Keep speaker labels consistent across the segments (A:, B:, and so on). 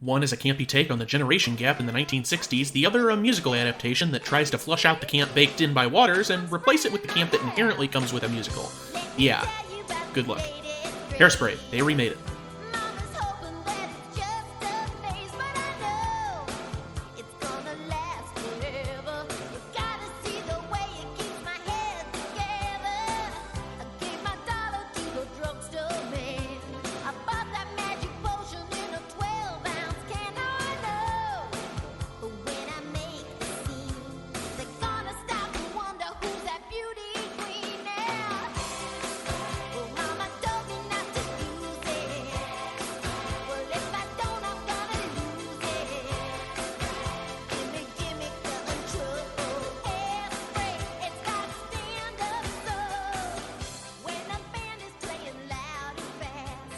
A: One is a campy take on the generation gap in the 1960s, the other a musical adaptation that tries to flush out the camp baked in by Waters and replace it with the camp that inherently comes with a musical. Yeah, good luck. Hairspray, They Remade It.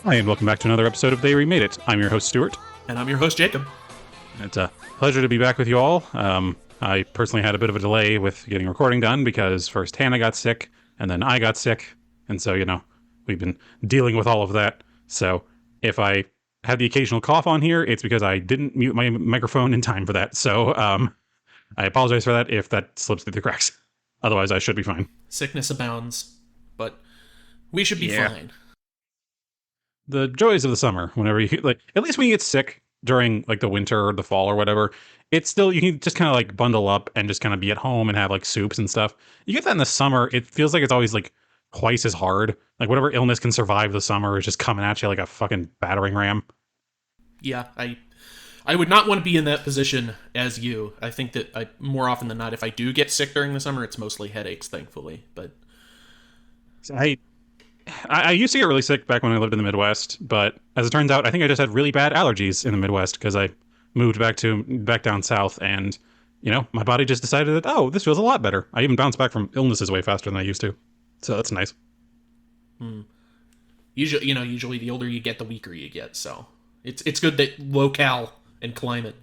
B: Hi, and welcome back to another episode of They Remade It. I'm your host, Stuart.
A: And I'm your host, Jacob.
B: It's a pleasure to be back with you all. I personally had a bit of a delay with getting recording done because first Hannah got sick, and then I got sick, and so, we've been dealing with all of that. So if I had the occasional cough on here, it's because I didn't mute my microphone in time for that. So I apologize for that if that slips through the cracks. Otherwise, I should be fine.
A: Sickness abounds, but we should be fine.
B: The joys of the summer, whenever you, at least when you get sick during, the winter or the fall or whatever, it's still, you can just kind of, bundle up and just kind of be at home and have, soups and stuff. You get that in the summer, it feels like it's always, twice as hard. Whatever illness can survive the summer is just coming at you like a fucking battering ram.
A: Yeah, I would not want to be in that position as you. I think that more often than not, if I do get sick during the summer, it's mostly headaches, thankfully. But
B: I used to get really sick back when I lived in the Midwest, but as it turns out, I think I just had really bad allergies in the Midwest because I moved back down south, and my body just decided that, this feels a lot better. I even bounced back from illnesses way faster than I used to, so that's nice.
A: Usually the older you get, the weaker you get. So it's good that locale and climate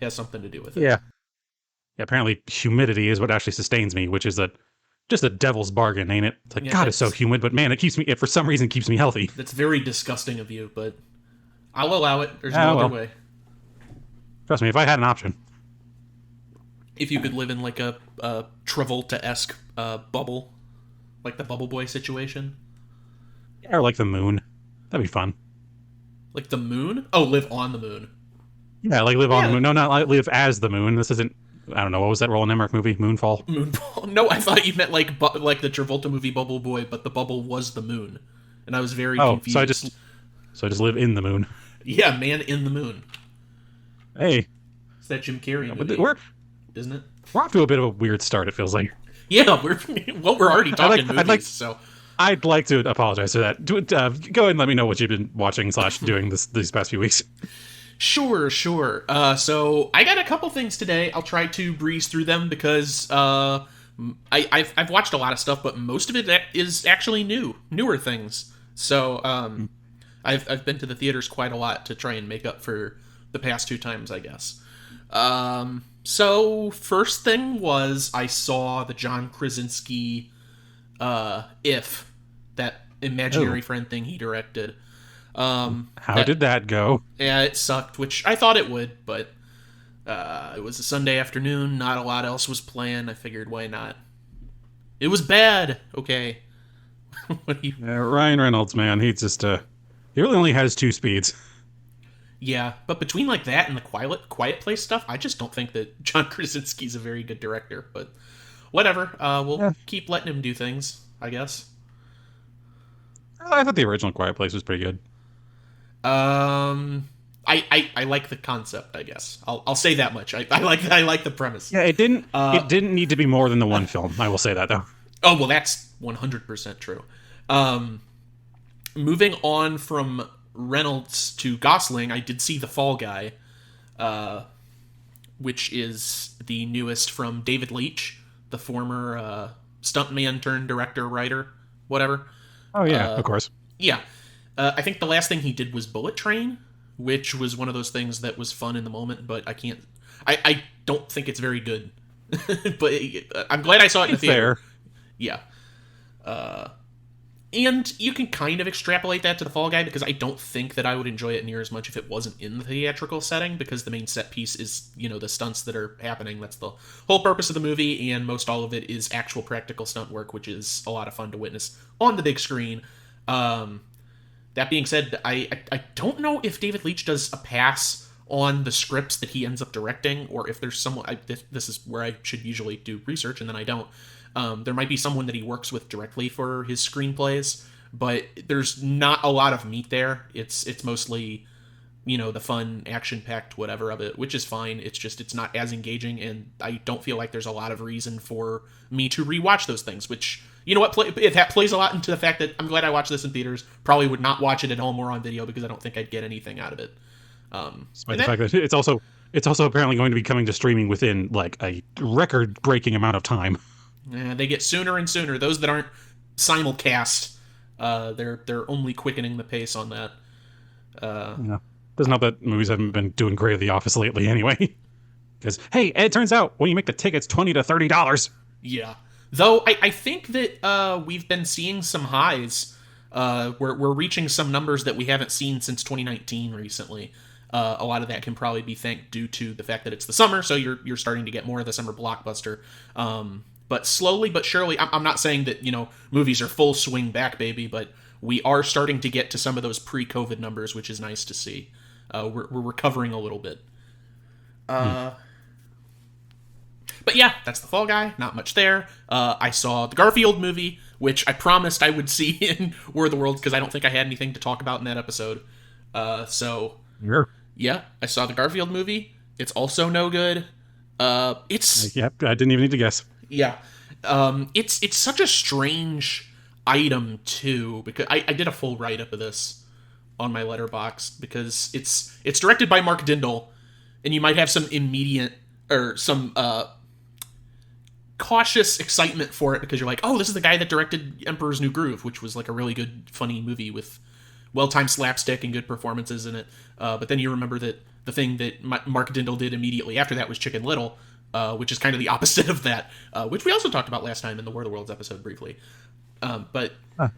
A: has something to do with it.
B: Yeah. Apparently, humidity is what actually sustains me, which is just a devil's bargain, ain't it? It's God, it's so humid, but man, it for some reason keeps me healthy.
A: That's very disgusting of you, but I'll allow it. There's no other way.
B: Trust me, if I had an option.
A: If you could live in a Travolta-esque bubble, like the Bubble Boy situation.
B: Yeah, or like the moon. That'd be fun.
A: Like the moon? Oh, live on the moon.
B: Yeah, live on the moon. No, not live as the moon. This isn't... I don't know, what was that Roland Emmerich movie? Moonfall?
A: Moonfall? No, I thought you meant like the Travolta movie Bubble Boy, but the bubble was the moon. And I was very confused.
B: So I just live in the moon.
A: Yeah, Man in the Moon.
B: Hey.
A: It's that Jim Carrey movie, isn't it?
B: We're off to a bit of a weird start, it feels like.
A: Yeah, we're already talking movies, so...
B: I'd like to apologize for that. Go ahead and let me know what you've been watching / doing these past few weeks.
A: Sure. So I got a couple things today. I'll try to breeze through them because I've watched a lot of stuff, but most of it is actually newer things. So I've been to the theaters quite a lot to try and make up for the past 2 times, I guess. So first thing was I saw the John Krasinski If, that imaginary friend thing he directed.
B: How did that go?
A: Yeah, it sucked, which I thought it would, but it was a Sunday afternoon, not a lot else was planned. I figured, why not? It was bad. Okay.
B: Ryan Reynolds, man, he really only has 2 speeds.
A: Yeah, but between that and the Quiet Place stuff, I just don't think that John Krasinski's a very good director, but whatever. We'll keep letting him do things, I guess.
B: I thought the original Quiet Place was pretty good.
A: I like the concept, I guess. I'll say that much. I like the premise.
B: Yeah, it didn't need to be more than the one film. I will say that, though.
A: Oh, well, that's 100% true. Moving on from Reynolds to Gosling, I did see The Fall Guy, which is the newest from David Leitch, the former stuntman turned director, writer, whatever.
B: Oh, yeah, of course.
A: Yeah. I think the last thing he did was Bullet Train, which was one of those things that was fun in the moment, but I don't think it's very good. But I'm glad I saw it in the theater.
B: Fair.
A: Yeah. And you can kind of extrapolate that to The Fall Guy, because I don't think that I would enjoy it near as much if it wasn't in the theatrical setting, because the main set piece is, the stunts that are happening. That's the whole purpose of the movie, and most all of it is actual practical stunt work, which is a lot of fun to witness on the big screen. That being said, I don't know if David Leitch does a pass on the scripts that he ends up directing, or if there's someone... this is where I should usually do research, and then I don't. There might be someone that he works with directly for his screenplays, but there's not a lot of meat there. It's mostly, the fun, action-packed whatever of it, which is fine. It's just, it's not as engaging, and I don't feel like there's a lot of reason for me to rewatch those things, which, that plays a lot into the fact that I'm glad I watched this in theaters. Probably would not watch it at home or on video, because I don't think I'd get anything out of it.
B: Despite the fact that it's also apparently going to be coming to streaming within, like, a record-breaking amount of time.
A: They get sooner and sooner. Those that aren't simulcast, they're only quickening the pace on that.
B: Yeah. Doesn't help that movies haven't been doing great at the office lately anyway. Because, hey, it turns out when you make the tickets $20 to $30.
A: Yeah. Though, I think that we've been seeing some highs. We're reaching some numbers that we haven't seen since 2019 recently. A lot of that can probably be thanked due to the fact that it's the summer, so you're starting to get more of the summer blockbuster. But slowly but surely, I'm not saying that, movies are full swing back, baby, but we are starting to get to some of those pre-COVID numbers, which is nice to see. We're recovering a little bit. But yeah, that's The Fall Guy. Not much there. I saw the Garfield movie, which I promised I would see in War of the Worlds, because I don't think I had anything to talk about in that episode. Yeah, I saw the Garfield movie. It's also no good.
B: Yep, I didn't even need to guess.
A: Yeah. It's such a strange item, too, because I did a full write-up of this on my Letterboxd, because it's directed by Mark Dindal, and you might have some immediate, or some cautious excitement for it, because you're like, oh, this is the guy that directed Emperor's New Groove, which was like a really good, funny movie with well-timed slapstick and good performances in it. But then you remember that the thing that Mark Dindal did immediately after that was Chicken Little, which is kind of the opposite of that, which we also talked about last time in the War of the Worlds episode briefly. At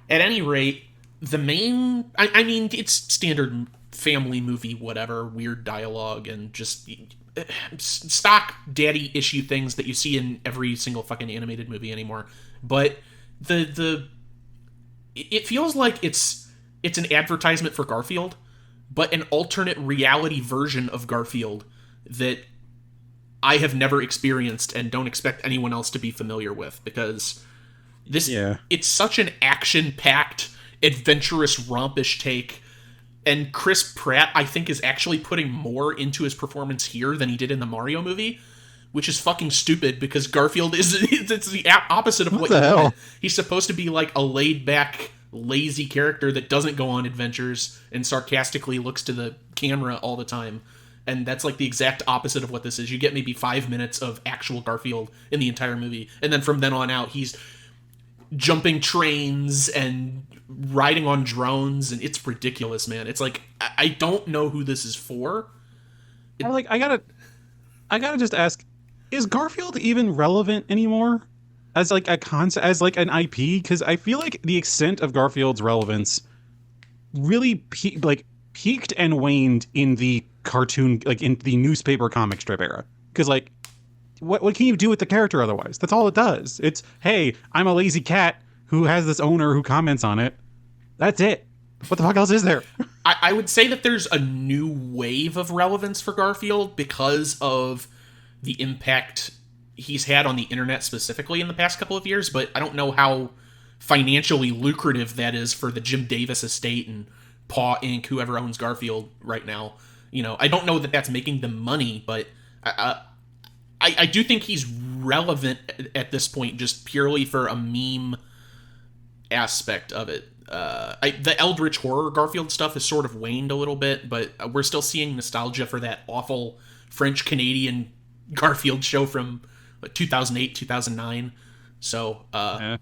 A: any rate, the main... I mean, it's standard family movie, whatever, weird dialogue, and just stock daddy issue things that you see in every single fucking animated movie anymore. But it feels like it's an advertisement for Garfield, but an alternate reality version of Garfield that I have never experienced and don't expect anyone else to be familiar with, because it's such an action-packed, adventurous, rompish take, and Chris Pratt, I think, is actually putting more into his performance here than he did in the Mario movie, which is fucking stupid, because Garfield it's the opposite of what
B: the hell?
A: Want. He's supposed to be like a laid-back, lazy character that doesn't go on adventures and sarcastically looks to the camera all the time. And that's like the exact opposite of what this is. You get maybe 5 minutes of actual Garfield in the entire movie, and then from then on out, he's jumping trains and riding on drones, and it's ridiculous, man. It's like, I don't know who this is for.
B: I gotta just ask, is Garfield even relevant anymore as like a concept, as like an IP? Because I feel like the extent of Garfield's relevance really peaked and waned in the cartoon, like in the newspaper comic strip era. Because like, what can you do with the character otherwise? That's all it does. It's, hey, I'm a lazy cat who has this owner who comments on it. That's it. What the fuck else is there?
A: I would say that there's a new wave of relevance for Garfield because of the impact he's had on the internet specifically in the past couple of years, but I don't know how financially lucrative that is for the Jim Davis estate and Paw Inc., whoever owns Garfield right now. I don't know that that's making them money, but I do think he's relevant at this point just purely for a meme aspect of it. The Eldritch Horror Garfield stuff has sort of waned a little bit, but we're still seeing nostalgia for that awful French-Canadian Garfield show from 2008, 2009. So, I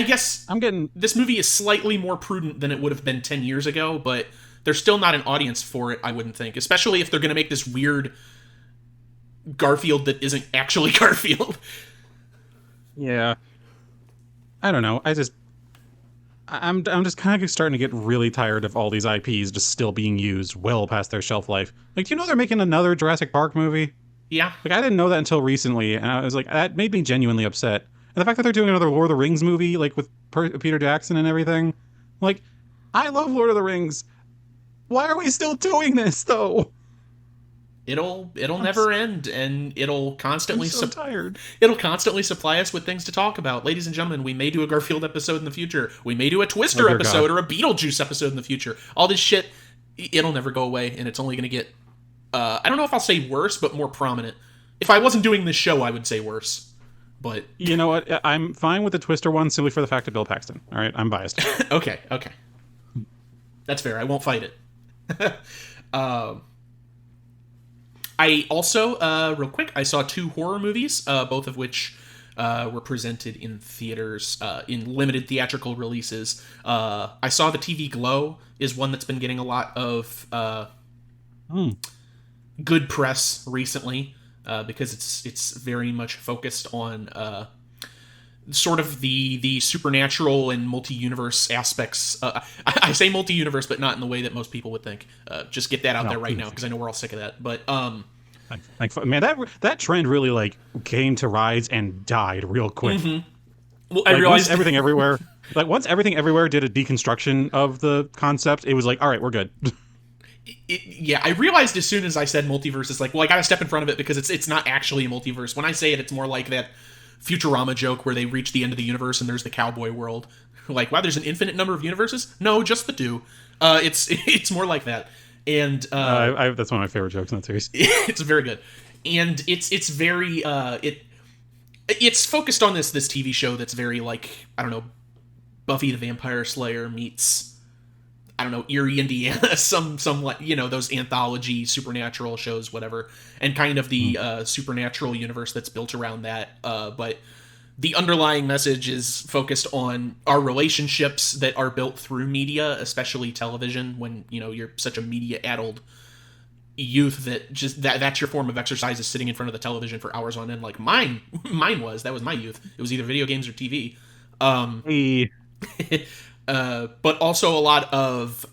A: guess this movie is slightly more prudent than it would have been 10 years ago, but there's still not an audience for it, I wouldn't think. Especially if they're going to make this weird Garfield that isn't actually Garfield.
B: Yeah. I don't know. I'm just kind of starting to get really tired of all these IPs just still being used well past their shelf life. Like, do you know they're making another Jurassic Park movie?
A: Yeah.
B: Like, I didn't know that until recently, and I was like, that made me genuinely upset. And the fact that they're doing another Lord of the Rings movie, like with Peter Jackson and everything, like, I love Lord of the Rings. Why are we still doing this though?
A: It'll never end, and
B: I'm so tired.
A: it'll constantly supply us with things to talk about. Ladies and gentlemen, we may do a Garfield episode in the future. We may do a Twister episode or a Beetlejuice episode in the future. All this shit, it'll never go away, and it's only going to get, I don't know if I'll say worse, but more prominent. If I wasn't doing this show, I would say worse. But
B: you know what? I'm fine with the Twister one simply for the fact of Bill Paxton. All right, I'm biased.
A: Okay. That's fair. I won't fight it. I also, real quick, I saw 2 horror movies, both of which were presented in theaters, in limited theatrical releases. I saw The TV Glow is one that's been getting a lot of good press recently, because it's very much focused on sort of the supernatural and multi-universe aspects. I say multi-universe, but not in the way that most people would think. Just get that out there right now, because I know we're all sick of that. But
B: man, that trend really like came to rise and died real quick.
A: Mm-hmm. Well,
B: like,
A: I realized
B: Everything Everywhere. Like once Everything Everywhere did a deconstruction of the concept, it was like, all right, we're good.
A: Yeah, I realized as soon as I said multiverse, it's like, well, I got to step in front of it because it's not actually a multiverse. When I say it, it's more like that Futurama joke where they reach the end of the universe and there's the cowboy world. Like, wow, there's an infinite number of universes? No, just the 2. It's more like that. And
B: that's one of my favorite jokes in that series.
A: It's very good, and it's very it's focused on this TV show that's very like, I don't know, Buffy the Vampire Slayer meets, I don't know, Erie, Indiana, some like, you know, those anthology supernatural shows, whatever, and kind of the supernatural universe that's built around that. But the underlying message is focused on our relationships that are built through media, especially television, when, you know, you're such a media-addled youth that just that's your form of exercise, is sitting in front of the television for hours on end. Like mine was. That was my youth. It was either video games or TV. But also a lot of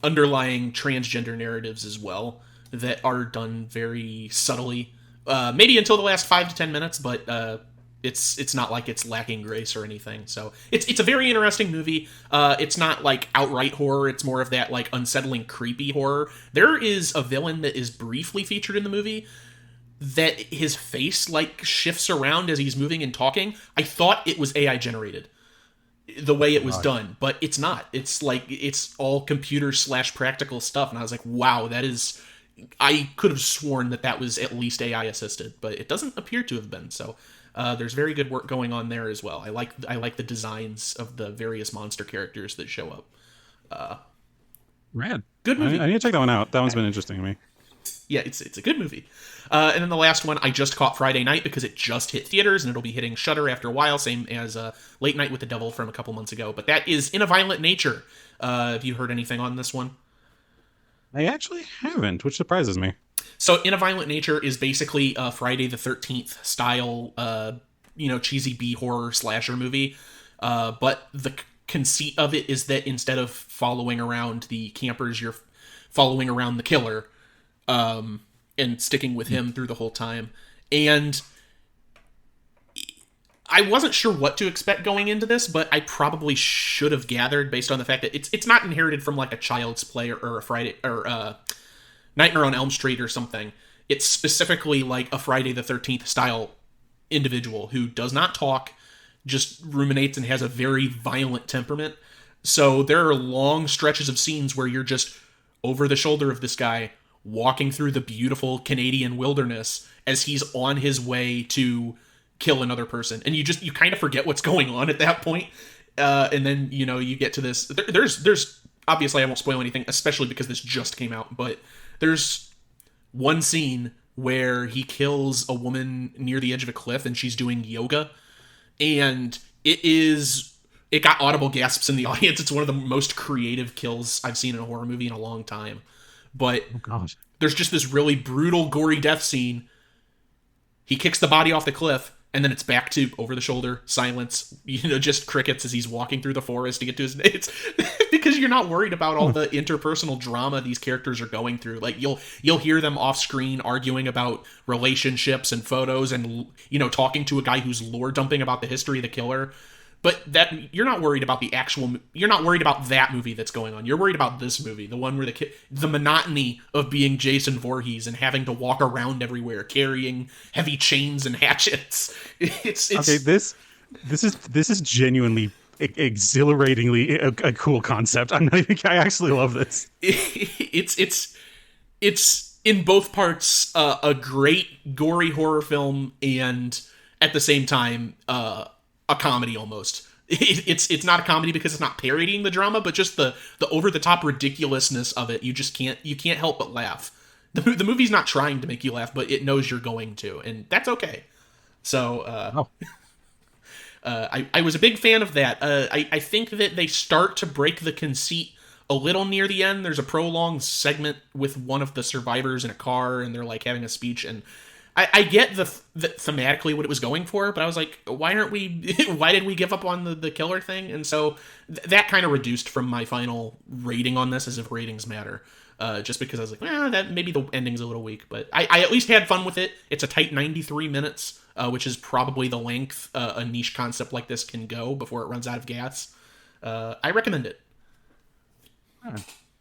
A: underlying transgender narratives as well that are done very subtly. Maybe until the last 5 to 10 minutes, but it's not like it's lacking grace or anything. So it's a very interesting movie. It's not like outright horror. It's more of that like unsettling, creepy horror. There is a villain that is briefly featured in the movie that his face like shifts around as he's moving and talking. I thought it was AI generated, the way it was done, but it's not. It's like, it's all computer / practical stuff. And I was like, wow, that is, I could have sworn that was at least AI assisted, but it doesn't appear to have been. So there's very good work going on there as well. I like the designs of the various monster characters that show up.
B: Rad.
A: Good movie.
B: I need to check that one out. That one's been interesting to me.
A: Yeah, it's a good movie. And then the last one I just caught Friday night because it just hit theaters, and it'll be hitting Shudder after a while, same as Late Night with the Devil from a couple months ago. But that is In a Violent Nature. Have you heard anything on this one?
B: I actually haven't, which surprises me.
A: So In a Violent Nature is basically a Friday the 13th style, cheesy B-horror slasher movie. But the conceit of it is that instead of following around the campers, you're following around the killer. And sticking with him through the whole time. And I wasn't sure what to expect going into this, but I probably should have gathered based on the fact that it's not inherited from like a Child's Play or a Friday or Nightmare on Elm Street or something. It's specifically like a Friday the 13th style individual who does not talk, just ruminates and has a very violent temperament. So there are long stretches of scenes where you're just over the shoulder of this guy, walking through the beautiful Canadian wilderness as he's on his way to kill another person. And you kind of forget what's going on at that point. And then, you get to this. There's obviously I won't spoil anything, especially because this just came out, but there's one scene where he kills a woman near the edge of a cliff and she's doing yoga. And it got audible gasps in the audience. It's one of the most creative kills I've seen in a horror movie in a long time. But there's just this really brutal, gory death scene. He kicks the body off the cliff, and then it's back to over the shoulder silence, just crickets as he's walking through the forest to get to his it's because you're not worried about all the interpersonal drama these characters are going through. Like you'll hear them off screen arguing about relationships and photos, and talking to a guy who's lore dumping about the history of the killer. But that you're not worried about you're not worried about that movie that's going on. You're worried about this movie, the one where the monotony of being Jason Voorhees and having to walk around everywhere carrying heavy chains and hatchets. It's
B: okay. This is genuinely exhilaratingly a cool concept. I actually love this.
A: It's in both parts a great gory horror film, and at the same time a comedy almost. It's not a comedy because it's not parodying the drama, but just the over the top ridiculously of it. You can't help but laugh. The movie's not trying to make you laugh, but it knows you're going to, and that's okay. So I was a big fan of that. I think that they start to break the conceit a little near the end. There's a prolonged segment with one of the survivors in a car, and they're like having a speech, and I get the thematically what it was going for, but I was like, why did we give up on the killer thing? And so that kind of reduced from my final rating on this, as if ratings matter. Just because I was like, that maybe the ending's a little weak, but I at least had fun with it. It's a tight 93 minutes, which is probably the length a niche concept like this can go before it runs out of gas. I recommend it.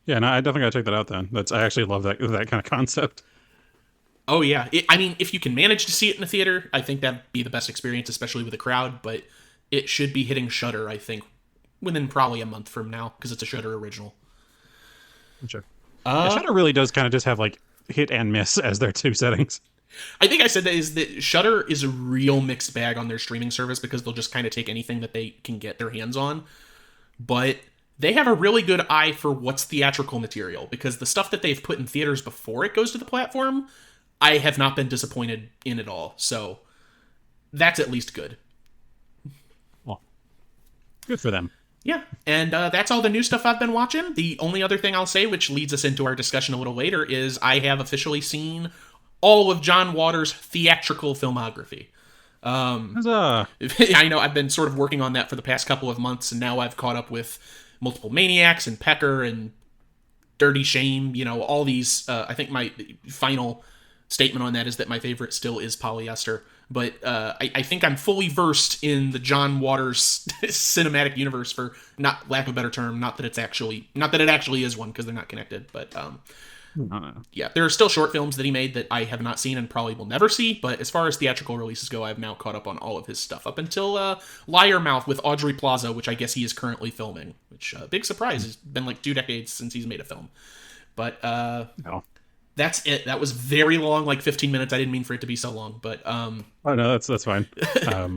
B: Yeah, no, I definitely gotta check that out then. I actually love that kind of concept.
A: Oh, yeah. If you can manage to see it in the theater, I think that'd be the best experience, especially with a crowd, but it should be hitting Shudder, I think, within probably a month from now, because it's a Shudder original.
B: Sure. Shudder really does kind of just have, like, hit and miss as their two settings.
A: I think I said that Shudder is a real mixed bag on their streaming service, because they'll just kind of take anything that they can get their hands on, but they have a really good eye for what's theatrical material, because the stuff that they've put in theaters before it goes to the platform, I have not been disappointed in at all. So that's at least good.
B: Well, good for them.
A: Yeah, and that's all the new stuff I've been watching. The only other thing I'll say, which leads us into our discussion a little later, is I have officially seen all of John Waters' theatrical filmography. I know I've been sort of working on that for the past couple of months, and now I've caught up with Multiple Maniacs and Pecker and Dirty Shame, all these. I think my final statement on that is that my favorite still is Polyester, but I think I'm fully versed in the John Waters cinematic universe, for not lack of a better term. Not that it actually is one, because they're not connected, but yeah, there are still short films that he made that I have not seen and probably will never see, but as far as theatrical releases go, I've now caught up on all of his stuff up until Liar Mouth with Audrey Plaza, which I guess he is currently filming, which big surprise. It's been like 2 decades since he's made a film, but that's it. That was very long, like 15 minutes. I didn't mean for it to be so long, but
B: oh no, that's fine.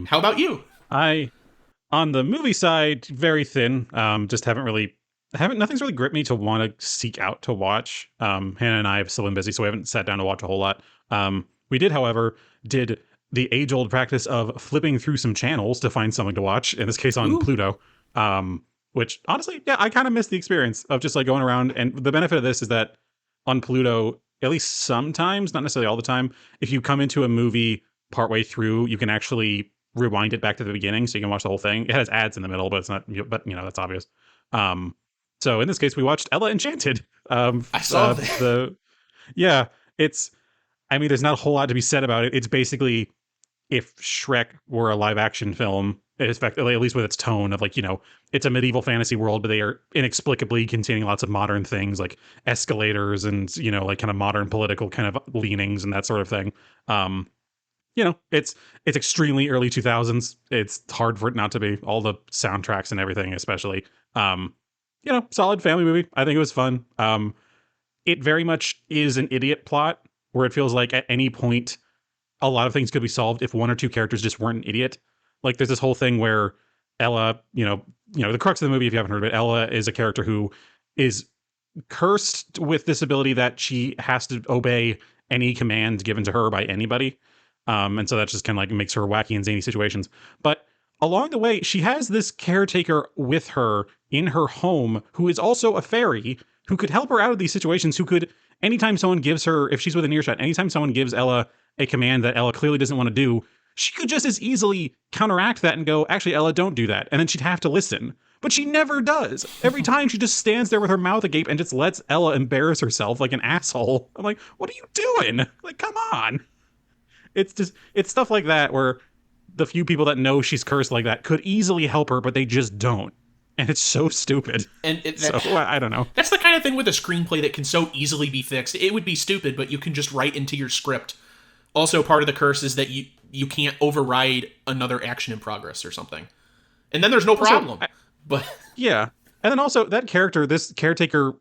A: How about you?
B: On the movie side, very thin. Just nothing's really gripped me to want to seek out to watch. Hannah and I have still been busy, so we haven't sat down to watch a whole lot. We did, however, the age-old practice of flipping through some channels to find something to watch, in this case on Pluto. Which, honestly, yeah, I kind of miss the experience of just like going around. And the benefit of this is that on Pluto, at least sometimes, not necessarily all the time, if you come into a movie partway through, you can actually rewind it back to the beginning, so you can watch the whole thing. It has ads in the middle, but it's not. But that's obvious. So in this case, we watched Ella Enchanted. I
A: saw that.
B: There's not a whole lot to be said about it. It's basically if Shrek were a live action film, effectively, at least with its tone of it's a medieval fantasy world, but they are inexplicably containing lots of modern things like escalators and, kind of modern political kind of leanings and that sort of thing. It's extremely early 2000s. It's hard for it not to be. All the soundtracks and everything, especially. Solid family movie. I think it was fun. It very much is an idiot plot where it feels like at any point a lot of things could be solved if one or two characters just weren't an idiot. Like there's this whole thing where Ella, the crux of the movie, if you haven't heard of it, Ella is a character who is cursed with this ability that she has to obey any command given to her by anybody. And so that just kind of like makes her wacky and zany situations. But along the way, she has this caretaker with her in her home who is also a fairy who could help her out of these situations, who could, anytime someone gives her, if she's within earshot, anytime someone gives Ella a command that Ella clearly doesn't want to do, She could just as easily counteract that and go, actually, Ella, don't do that. And then she'd have to listen. But she never does. Every time she just stands there with her mouth agape and just lets Ella embarrass herself like an asshole. I'm like, what are you doing? Like, come on. It's stuff like that where the few people that know she's cursed like that could easily help her, but they just don't. And it's so stupid.
A: And
B: I don't know.
A: That's the kind of thing with a screenplay that can so easily be fixed. It would be stupid, but you can just write into your script. Also, part of the curse is that you can't override another action in progress or something. And then there's no problem. But
B: yeah. And then also, that character, this caretaker,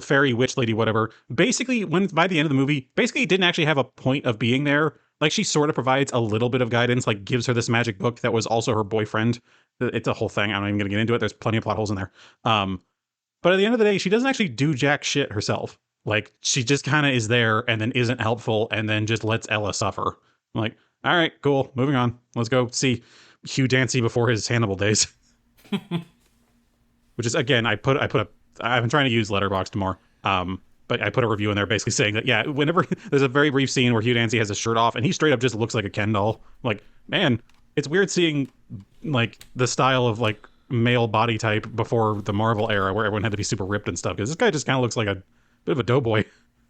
B: fairy, witch lady, whatever, basically, by the end of the movie, basically didn't actually have a point of being there. Like, she sort of provides a little bit of guidance, like gives her this magic book that was also her boyfriend. It's a whole thing. I'm not even going to get into it. There's plenty of plot holes in there. But at the end of the day, she doesn't actually do jack shit herself. Like, she just kind of is there and then isn't helpful and then just lets Ella suffer. I'm like, all right, cool. Moving on. Let's go see Hugh Dancy before his Hannibal days. Which is, again, I've been trying to use Letterboxd more. But I put a review in there basically saying that, yeah, whenever there's a very brief scene where Hugh Dancy has his shirt off and he straight up just looks like a Ken doll. Like, man, it's weird seeing like the style of like male body type before the Marvel era where everyone had to be super ripped and stuff. Because this guy just kind of looks like a bit of a doughboy.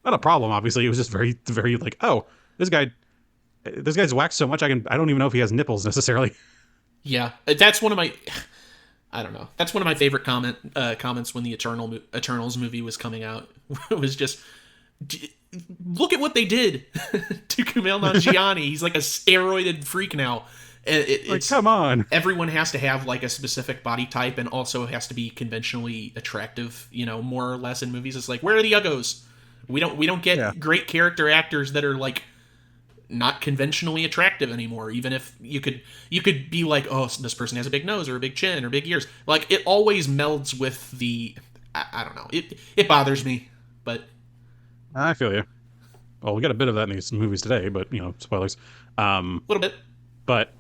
B: Not a problem, obviously. It was just very, very like, oh, this guy's waxed so much I don't even know if he has nipples necessarily.
A: Yeah, that's one of my. I don't know. That's one of my favorite comments when the Eternals movie was coming out. It was just, look at what they did to Kumail Nanjiani. He's like a steroided freak now. It's
B: come on.
A: Everyone has to have like a specific body type and also has to be conventionally attractive, more or less in movies. It's like, where are the uggos? We don't get great character actors that are like not conventionally attractive anymore. Even if you could be like, oh, this person has a big nose or a big chin or big ears. Like, it always melds with the, I don't know. It bothers me, but
B: I feel you. Well, we got a bit of that in these movies today, but spoilers.
A: A little bit.
B: But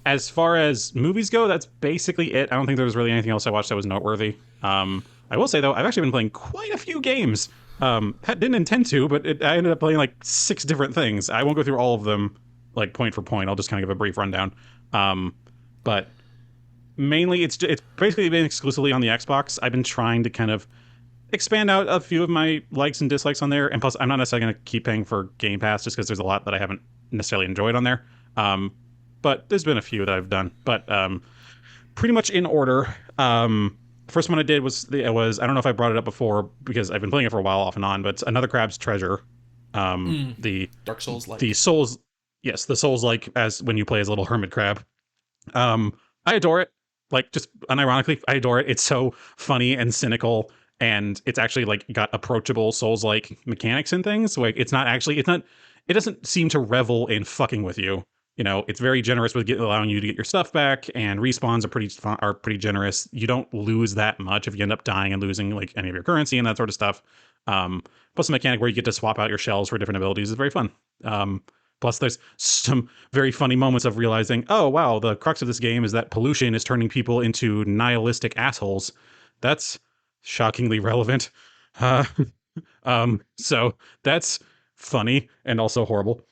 B: as far as movies go, that's basically it. I don't think there was really anything else I watched that was noteworthy. I will say though, I've actually been playing quite a few games. Didn't intend to, but I ended up playing like 6 different things. I won't go through all of them, like point for point. I'll just kind of give a brief rundown. But mainly, it's basically been exclusively on the Xbox. I've been trying to kind of expand out a few of my likes and dislikes on there, and plus, I'm not necessarily going to keep paying for Game Pass just because there's a lot that I haven't necessarily enjoyed on there. But there's been a few that I've done, but pretty much in order. First one I did was I don't know if I brought it up before because I've been playing it for a while off and on, but it's Another Crab's Treasure. The
A: Dark Souls like.
B: The Souls, yes, the Souls like as when you play as a little hermit crab. I adore it. Like, just unironically, I adore it. It's so funny and cynical, and it's actually like got approachable Souls like mechanics and things. Like, it doesn't seem to revel in fucking with you. It's very generous with allowing you to get your stuff back, and respawns are pretty generous. You don't lose that much if you end up dying and losing like any of your currency and that sort of stuff. Plus, the mechanic where you get to swap out your shells for different abilities is very fun. Plus, there's some very funny moments of realizing, oh wow, the crux of this game is that pollution is turning people into nihilistic assholes. That's shockingly relevant. So that's funny and also horrible.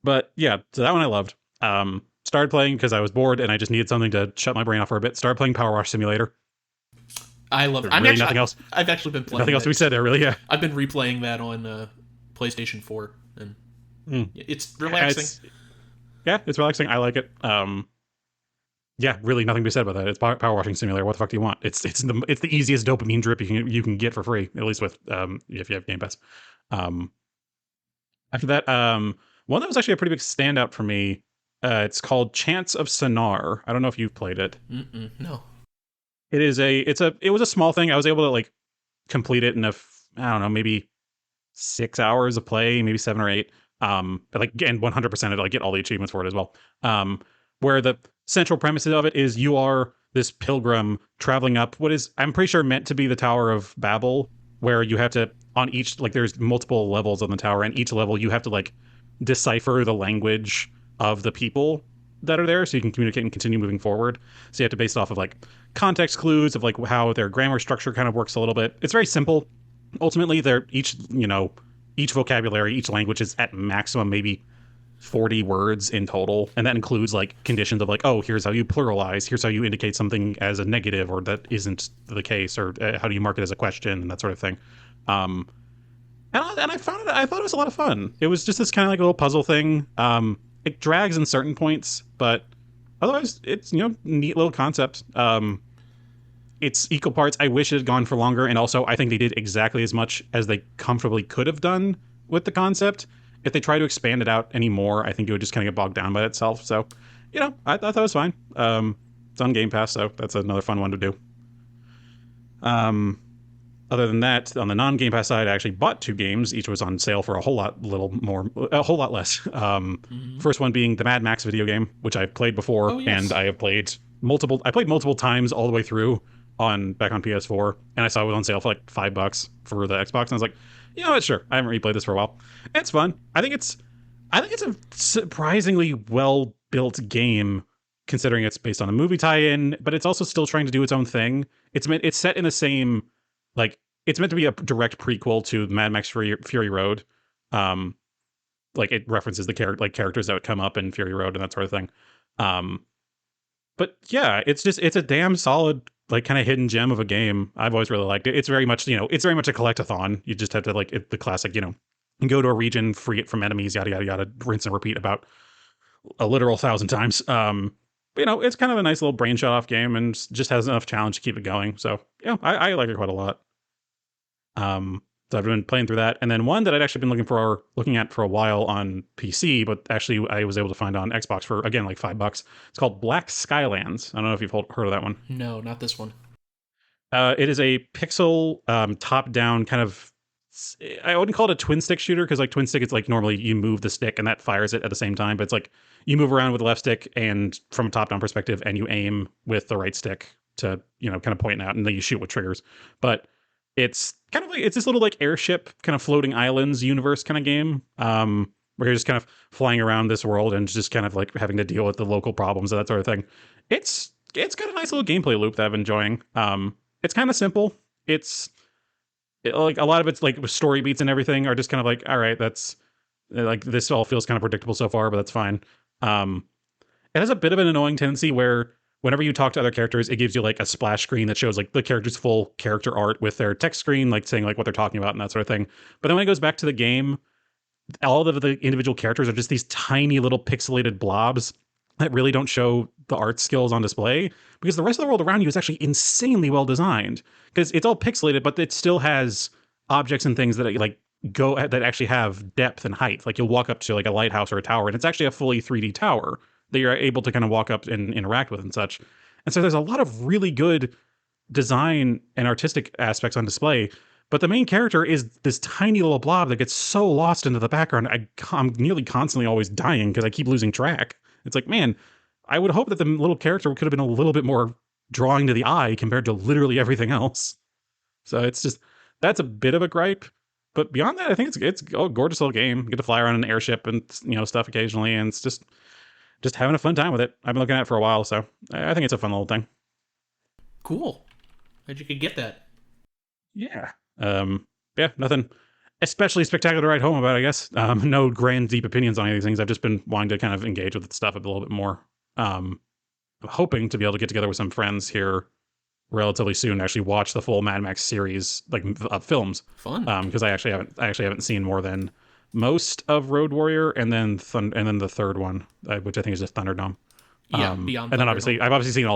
B: But yeah, so that one I loved. Started playing because I was bored and I just needed something to shut my brain off for a bit. Started playing Power Wash Simulator.
A: I love it.
B: Nothing else.
A: I've actually been playing.
B: Nothing else to be said there, really. Yeah.
A: I've been replaying that on PlayStation 4, and it's relaxing.
B: It's relaxing. I like it. Yeah, really nothing to be said about that. It's Power Washing Simulator. What the fuck do you want? It's the easiest dopamine drip you can get for free, at least with if you have Game Pass. After that, one that was actually a pretty big standout for me. It's called Chants of Sonar. I don't know if you've played it.
A: No.
B: It was a small thing. I was able to like complete it in I don't know, maybe 6 hours of play, maybe 7 or 8. But like, and 100% it, like, get all the achievements for it as well. Where the central premise of it is you are this pilgrim traveling up what is, I'm pretty sure, meant to be the Tower of Babel, where you have to, on each, like, there's multiple levels on the tower, and each level you have to like decipher the language of the people that are there so you can communicate and continue moving forward. So you have to base it off of like context clues of like how their grammar structure kind of works a little bit. It's very simple. Ultimately, they're each vocabulary, each language is at maximum maybe 40 words in total, and that includes like conditions of like, oh, here's how you pluralize, here's how you indicate something as a negative or that isn't the case, or how do you mark it as a question, and that sort of thing. um and I found it, I thought it was a lot of fun. It was just this kind of like a little puzzle thing. It drags in certain points, but otherwise it's, you know, neat little concept. It's equal parts. I wish it had gone for longer, and also I think they did exactly as much as they comfortably could have done with the concept. If they try to expand it out anymore, I think it would just kind of get bogged down by itself. So, you know, I thought it was fine. It's on Game Pass, so that's another fun one to do. Other than that, on the non-Game Pass side, I actually bought 2 games. Each was on sale for a whole lot less. First one being the Mad Max video game, which I've played before,
A: Oh, yes.
B: and I played multiple times all the way through back on PS4, and I saw it was on sale for like $5 for the Xbox, and I was like, you know what, sure. I haven't replayed this for a while. It's fun. I think it's a surprisingly well built game, considering it's based on a movie tie-in, but it's also still trying to do its own thing. It's set in the same, like, it's meant to be a direct prequel to Mad Max Fury Road. Like, it references the characters that would come up in Fury Road and that sort of thing. But yeah, it's a damn solid, like, kind of hidden gem of a game. I've always really liked it. It's very much, you know, it's very much a collectathon. You just have to, like, the classic, you know, go to a region, free it from enemies, yada yada yada, rinse and repeat about a literal 1,000 times. But, you know, it's kind of a nice little brain shut off game, and just has enough challenge to keep it going. So yeah, I like it quite a lot. So I've been playing through that, and then one that I'd actually been looking at for a while on PC, but actually I was able to find on Xbox for, again, like $5. It's called Black Skylands. I don't know if you've heard of that one.
A: No, not this one.
B: It is a pixel top-down kind of. I wouldn't call it a twin stick shooter, because like twin stick, it's like normally you move the stick and that fires it at the same time, but it's like you move around with the left stick and from a top-down perspective, and you aim with the right stick to, you know, kind of point out, and then you shoot with triggers. But it's kind of like, it's this little like airship kind of floating islands universe kind of game, where you're just kind of flying around this world and just kind of like having to deal with the local problems and that sort of thing. It's got a nice little gameplay loop that I'm enjoying. It's kind of simple. Like a lot of its like story beats and everything are just kind of like, all right, that's like, this all feels kind of predictable so far, but that's fine. It has a bit of an annoying tendency where whenever you talk to other characters, it gives you like a splash screen that shows like the character's full character art with their text screen, like saying like what they're talking about and that sort of thing. But then when it goes back to the game, all of the individual characters are just these tiny little pixelated blobs that really don't show the art skills on display, because the rest of the world around you is actually insanely well designed, because it's all pixelated, but it still has objects and things that like that actually have depth and height. Like you'll walk up to like a lighthouse or a tower, and it's actually a fully 3D tower that you're able to kind of walk up and interact with and such. And so there's a lot of really good design and artistic aspects on display, but the main character is this tiny little blob that gets so lost into the background. I'm nearly constantly always dying because I keep losing track. It's like, man, I would hope that the little character could have been a little bit more drawing to the eye compared to literally everything else. So it's just, that's a bit of a gripe. But beyond that, I think it's a gorgeous little game. You get to fly around in an airship and, you know, stuff occasionally, and it's just having a fun time with it. I've been looking at it for a while, so I think it's a fun little thing.
A: Cool. Glad you could get that.
B: Yeah. Yeah, nothing especially spectacular to write home about, I guess. No grand, deep opinions on any of these things. I've just been wanting to kind of engage with stuff a little bit more. I'm hoping to be able to get together with some friends here relatively soon to actually watch the full Mad Max series, like films.
A: Fun.
B: Because I actually haven't seen more than most of Road Warrior, and then the third one, which I think is just Thunderdome.
A: Yeah, Beyond.
B: And then obviously I've obviously seen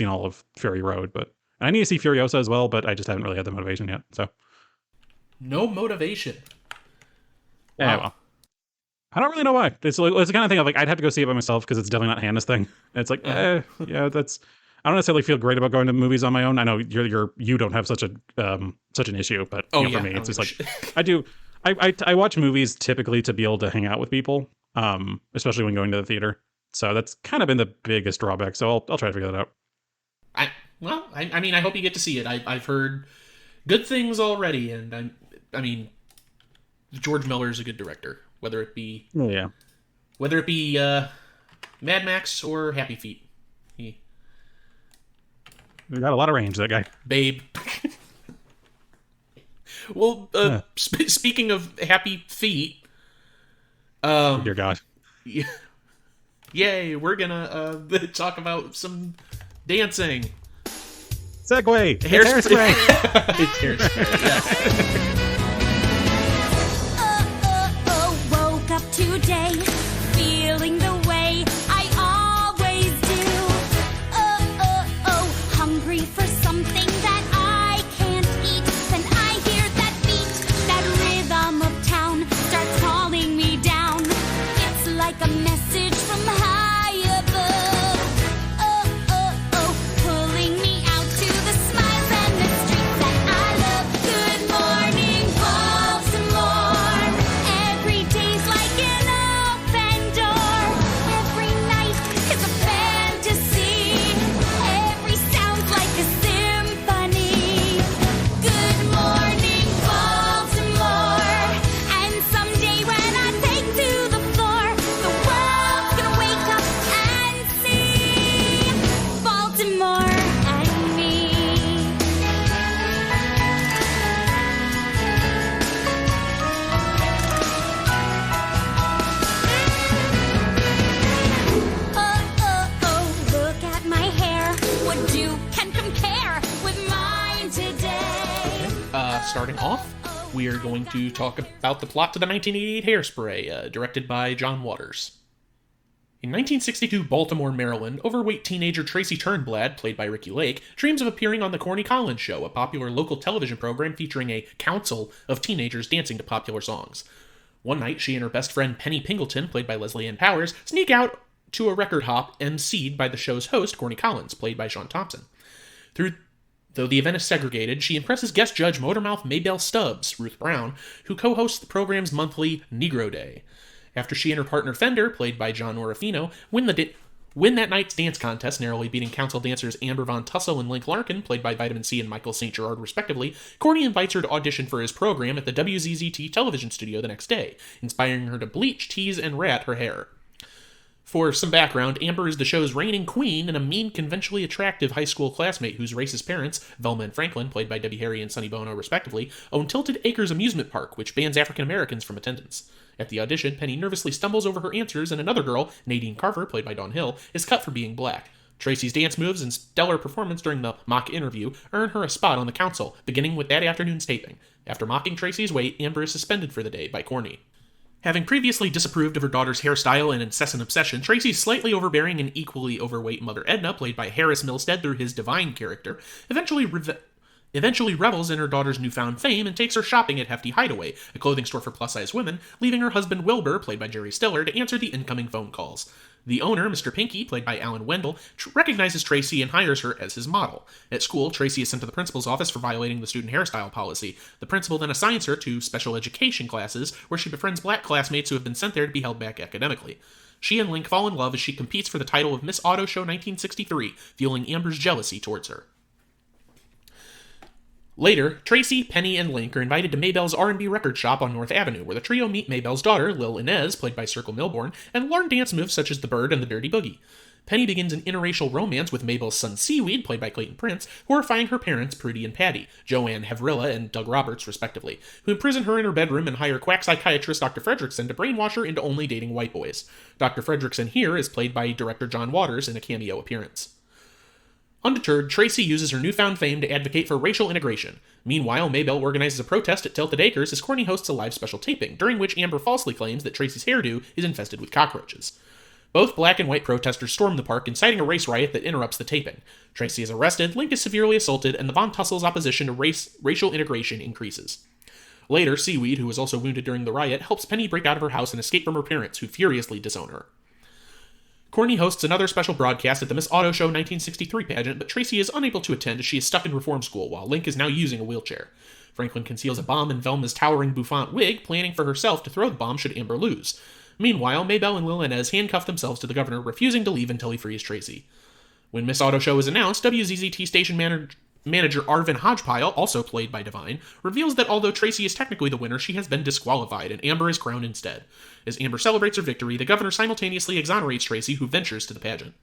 B: all of Fury Road, but I need to see Furiosa as well, but I just haven't really had the motivation yet. So
A: no motivation.
B: Wow. Yeah, well, I don't really know why. It's the kind of thing of like, I'd have to go see it by myself, because it's definitely not Hannah's thing. And it's like, yeah, that's. I don't necessarily feel great about going to movies on my own. I know you don't have such an issue, but for me, it's just like I do. I watch movies typically to be able to hang out with people, especially when going to the theater. So that's kind of been the biggest drawback. So I'll try to figure that out.
A: I mean, I hope you get to see it. I've heard good things already, and I mean, George Miller is a good director, whether it be Mad Max or Happy Feet.
B: We got a lot of range, that guy.
A: Babe. Well, speaking of Happy Feet,
B: Dear God.
A: Yay, we're gonna talk about some dancing.
B: Segway! It's
A: Hairspray.
B: Hairspray!
A: It's Hairspray, yes.
C: Woke up today, feeling the way I always do. Hungry for something that I can't eat. Then I hear that beat, that rhythm of town starts calling me down. It's like a message from high above. Pulling me out to the smiles and the streets that I love. Good morning, Baltimore. Every day's like an open door. Every night is a fantasy. Every sound's like a symphony. Good morning, Baltimore. And someday when I take to the floor, the world's gonna wake up and see Baltimore and me. Look at my hair. What you can compare with mine today?
A: Starting off, we are going to talk about the plot to the 1988 Hairspray, directed by John Waters. In 1962 Baltimore, Maryland, overweight teenager Tracy Turnblad, played by Ricky Lake, dreams of appearing on The Corny Collins Show, a popular local television program featuring a council of teenagers dancing to popular songs. One night, she and her best friend Penny Pingleton, played by Leslie Ann Powers, sneak out to a record hop emceed by the show's host, Corny Collins, played by Sean Thompson. Though the event is segregated, she impresses guest judge Motormouth Maybelle Stubbs, Ruth Brown, who co-hosts the program's monthly Negro Day. After she and her partner Fender, played by John Orofino, win that night's dance contest, narrowly beating council dancers Amber Von Tussle and Link Larkin, played by Vitamin C and Michael St. Gerard respectively, Corny invites her to audition for his program at the WZZT television studio the next day, inspiring her to bleach, tease, and rat her hair. For some background, Amber is the show's reigning queen and a mean, conventionally attractive high school classmate whose racist parents, Velma and Franklin, played by Debbie Harry and Sonny Bono respectively, own Tilted Acres Amusement Park, which bans African Americans from attendance. At the audition, Penny nervously stumbles over her answers, and another girl, Nadine Carver, played by Dawn Hill, is cut for being black. Tracy's dance moves and stellar performance during the mock interview earn her a spot on the council, beginning with that afternoon's taping. After mocking Tracy's weight, Amber is suspended for the day by Corny. Having previously disapproved of her daughter's hairstyle and incessant obsession, Tracy's slightly overbearing and equally overweight mother Edna, played by Harris Milstead through his Divine character, eventually revels in her daughter's newfound fame and takes her shopping at Hefty Hideaway, a clothing store for plus-size women, leaving her husband Wilbur, played by Jerry Stiller, to answer the incoming phone calls. The owner, Mr. Pinky, played by Alan Wendell, recognizes Tracy and hires her as his model. At school, Tracy is sent to the principal's office for violating the student hairstyle policy. The principal then assigns her to special education classes, where she befriends black classmates who have been sent there to be held back academically. She and Link fall in love as she competes for the title of Miss Auto Show 1963, fueling Amber's jealousy towards her. Later, Tracy, Penny, and Link are invited to Maybelle's R&B record shop on North Avenue, where the trio meet Maybelle's daughter, Lil Inez, played by Circle Milbourne, and learn dance moves such as the Bird and the Dirty Boogie. Penny begins an interracial romance with Maybelle's son Seaweed, played by Clayton Prince, horrifying her parents, Prudy and Patty, Joanne Havrilla and Doug Roberts, respectively, who imprison her in her bedroom and hire quack psychiatrist Dr. Fredrickson to brainwash her into only dating white boys. Dr. Fredrickson here is played by director John Waters in a cameo appearance. Undeterred, Tracy uses her newfound fame to advocate for racial integration. Meanwhile, Maybelle organizes a protest at Tilted Acres as Corny hosts a live special taping, during which Amber falsely claims that Tracy's hairdo is infested with cockroaches. Both black and white protesters storm the park, inciting a race riot that interrupts the taping. Tracy is arrested, Link is severely assaulted, and the Von Tussle's opposition to racial integration increases. Later, Seaweed, who was also wounded during the riot, helps Penny break out of her house and escape from her parents, who furiously disown her. Corny hosts another special broadcast at the Miss Auto Show 1963 pageant, but Tracy is unable to attend as she is stuck in reform school, while Link is now using a wheelchair. Franklin conceals a bomb in Velma's towering bouffant wig, planning for herself to throw the bomb should Amber lose. Meanwhile, Maybelle and Lil Inez handcuff themselves to the governor, refusing to leave until he frees Tracy. When Miss Auto Show is announced, WZZT station manager Arvin Hodgepile, also played by Divine, reveals that although Tracy is technically the winner, she has been disqualified, and Amber is crowned instead. As Amber celebrates her victory, the governor simultaneously exonerates Tracy, who ventures to the pageant.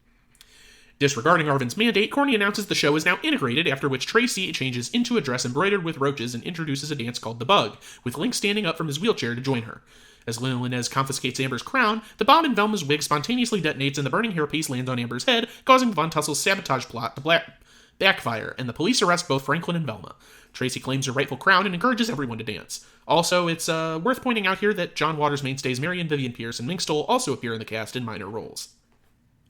A: Disregarding Arvin's mandate, Corny announces the show is now integrated, after which Tracy changes into a dress embroidered with roaches and introduces a dance called The Bug, with Link standing up from his wheelchair to join her. As Little Inez confiscates Amber's crown, the bomb in Velma's wig spontaneously detonates and the burning hairpiece lands on Amber's head, causing Von Tussel's sabotage plot to backfire, and the police arrest both Franklin and Velma. Tracy claims her rightful crown and encourages everyone to dance. Also, it's worth pointing out here that John Waters' mainstays Marion, Vivian Pierce, and Mink Stole also appear in the cast in minor roles.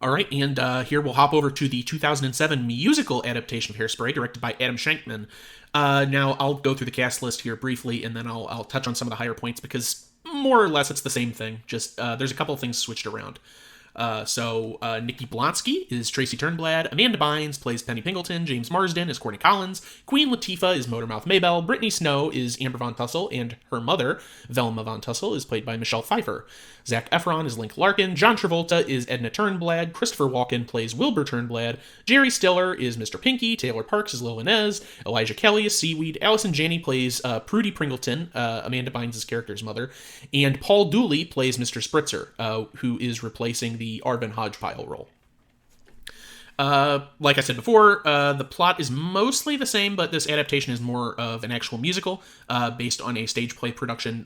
A: Alright, and here we'll hop over to the 2007 musical adaptation of Hairspray, directed by Adam Shankman. Now, I'll go through the cast list here briefly, and then I'll touch on some of the higher points, because more or less it's the same thing, just there's a couple of things switched around. Nikki Blonsky is Tracy Turnblad, Amanda Bynes plays Penny Pingleton, James Marsden is Courtney Collins, Queen Latifah is Motormouth Maybelle, Brittany Snow is Amber Von Tussle, and her mother, Velma Von Tussle, is played by Michelle Pfeiffer. Zac Efron is Link Larkin, John Travolta is Edna Turnblad, Christopher Walken plays Wilbur Turnblad, Jerry Stiller is Mr. Pinky, Taylor Parks is Lil Inez, Elijah Kelly is Seaweed, Allison Janney plays Prudy Pringleton, Amanda Bynes' character's mother, and Paul Dooley plays Mr. Spritzer, who is replacing the Arvin Hodgepile role. Like I said before, the plot is mostly the same, but this adaptation is more of an actual musical, based on a stage play production.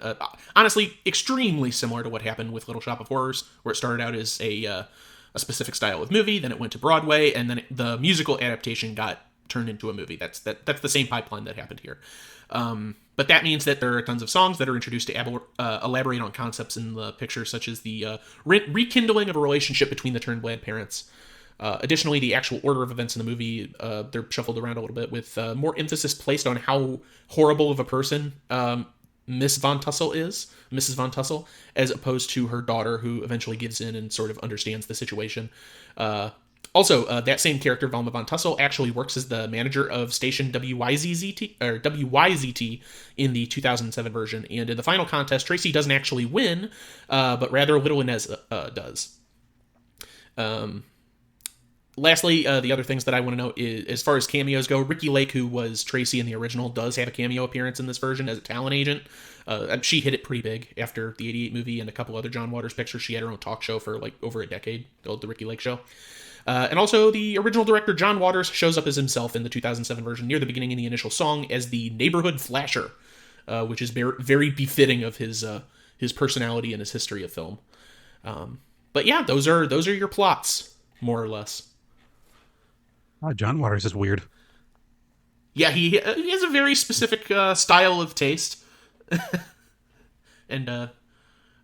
A: Honestly, extremely similar to what happened with Little Shop of Horrors, where it started out as a specific style of movie, then it went to Broadway, and then the musical adaptation got turned into a movie. That's the same pipeline that happened here. But that means that there are tons of songs that are introduced to elaborate on concepts in the picture, such as the rekindling of a relationship between the Turnblad parents. Additionally, the actual order of events in the movie, they're shuffled around a little bit, with more emphasis placed on how horrible of a person Mrs. Von Tussle, as opposed to her daughter, who eventually gives in and sort of understands the situation. Also, that same character, Velma Von Tussle, actually works as the manager of station WYZT in the 2007 version. And in the final contest, Tracy doesn't actually win, but rather Little Inez does. Lastly, the other things that I want to note is, as far as cameos go, Ricki Lake, who was Tracy in the original, does have a cameo appearance in this version as a talent agent. She hit it pretty big after the 88 movie and a couple other John Waters pictures. She had her own talk show for like over a decade, the Ricki Lake Show. And also, the original director, John Waters, shows up as himself in the 2007 version near the beginning in the initial song as the neighborhood flasher, which is very befitting of his personality and his history of film. But yeah, those are your plots, more or less.
B: Oh, John Waters is weird.
A: Yeah, he has a very specific style of taste. And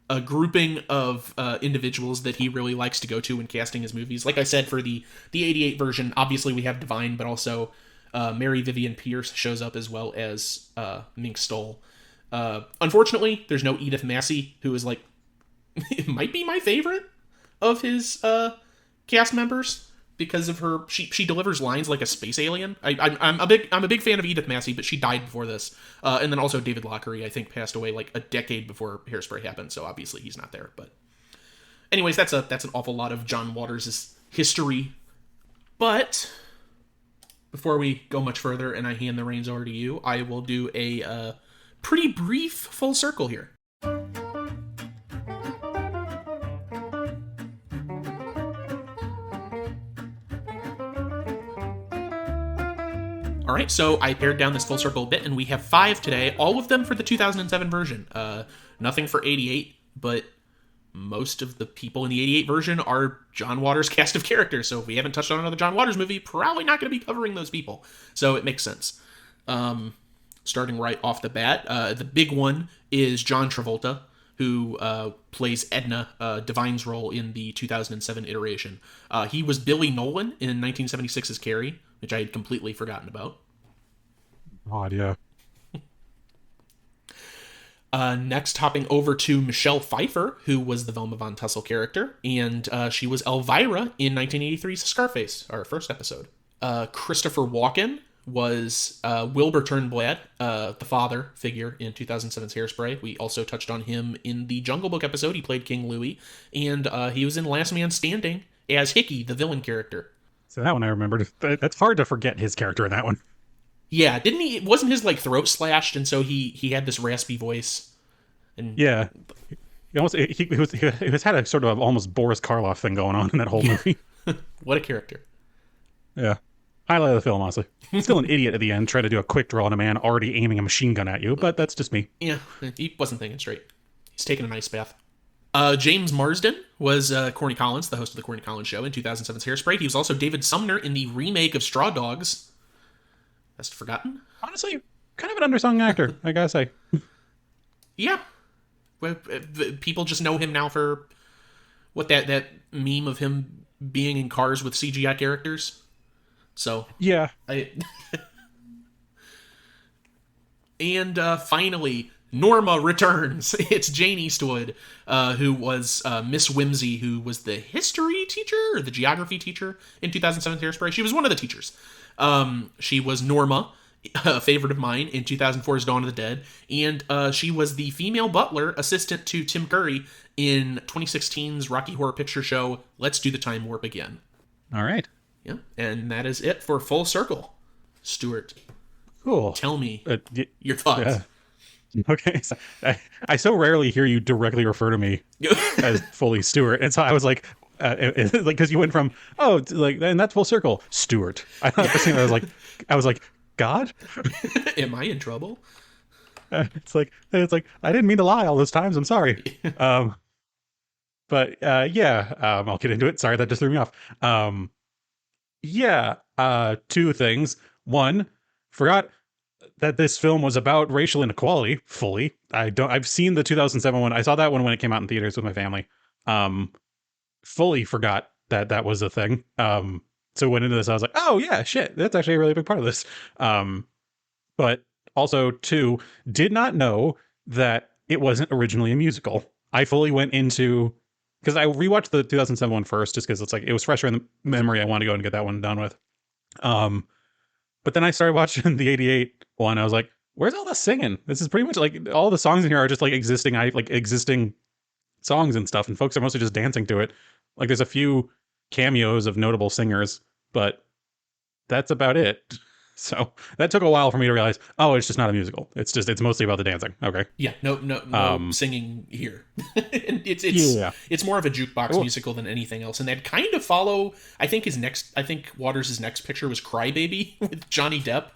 A: a grouping of individuals that he really likes to go to when casting his movies. Like I said, for the 88 version, obviously we have Divine, but also Mary Vivian Pierce shows up, as well as Mink Stole. Unfortunately, there's no Edith Massey, who is like, it might be my favorite of his cast members, because of her, she delivers lines like a space alien. I'm a big fan of Edith Massey, but she died before this. And then also David Lochary, I think, passed away like a decade before Hairspray happened, so obviously he's not there. But anyways, that's an awful lot of John Waters' history. But before we go much further and I hand the reins over to you, I will do a pretty brief full circle here. Alright, so I pared down this full circle a bit, and we have 5 today, all of them for the 2007 version. Nothing for 88, but most of the people in the 88 version are John Waters' cast of characters, so if we haven't touched on another John Waters movie, probably not going to be covering those people. So it makes sense. Starting right off the bat, the big one is John Travolta, who plays Edna, Divine's role in the 2007 iteration. He was Billy Nolan in 1976's Carrie, which I had completely forgotten about.
B: Odd, yeah.
A: Next, hopping over to Michelle Pfeiffer, who was the Velma Von Tussle character, and she was Elvira in 1983's Scarface, our first episode. Christopher Walken was Wilbur Turnblad, the father figure in 2007's Hairspray. We also touched on him in the Jungle Book episode. He played King Louie, and he was in Last Man Standing as Hickey, the villain character.
B: So that one I remembered. That's hard to forget his character in that one.
A: Yeah, didn't he? Wasn't his like throat slashed, and so he had this raspy voice? And
B: yeah, he had a sort of almost Boris Karloff thing going on in that whole movie.
A: What a character!
B: Yeah, highlight of the film, honestly. Still an idiot at the end, trying to do a quick draw on a man already aiming a machine gun at you, but that's just me.
A: Yeah, he wasn't thinking straight. He's taking a nice bath. James Marsden was Corny Collins, the host of the Corny Collins Show in 2007's Hairspray. He was also David Sumner in the remake of Straw Dogs. That's forgotten.
B: Honestly, kind of an undersung actor, I gotta say.
A: Yeah. People just know him now for what that meme of him being in cars with CGI characters. So
B: Yeah.
A: And finally, Norma returns. It's Jane Eastwood, who was Miss Whimsy, who was the history teacher or the geography teacher in 2007's Hairspray. She was one of the teachers. She was Norma, a favorite of mine, in 2004's Dawn of the Dead, and she was the female butler assistant to Tim Curry in 2016's Rocky Horror Picture Show, Let's Do the Time Warp Again.
B: All right.
A: Yeah, and that is it for Full Circle. Stuart,
B: Cool.
A: tell me your thoughts.
B: Yeah. Okay, so I so rarely hear you directly refer to me as fully Stuart, and so I was like, because you went from and that's Full Circle, Stuart. I thought the same. I was like, God,
A: Am I in trouble?
B: it's like I didn't mean to lie all those times. I'm sorry. But I'll get into it. Sorry, that just threw me off. Two things. One, forgot that this film was about racial inequality fully. I've seen the 2007 one. I saw that one when it came out in theaters with my family. Fully forgot that was a thing. So went into this, I was like, oh yeah, shit, that's actually a really big part of this. But also, two, did not know that it wasn't originally a musical. I fully went into, because I rewatched the 2007 one first, just because it was fresher in the memory. I wanted to go and get that one done with. But then I started watching the 88 one. I was like, where's all the singing? This is pretty much like all the songs in here are just like existing songs and stuff. And folks are mostly just dancing to it. Like there's a few cameos of notable singers, but that's about it. So that took a while for me to realize, oh, it's just not a musical. It's mostly about the dancing. Okay.
A: Yeah, no singing here. It's more of a jukebox musical than anything else, and that kind of follow. I think Waters' next picture was Crybaby with Johnny Depp,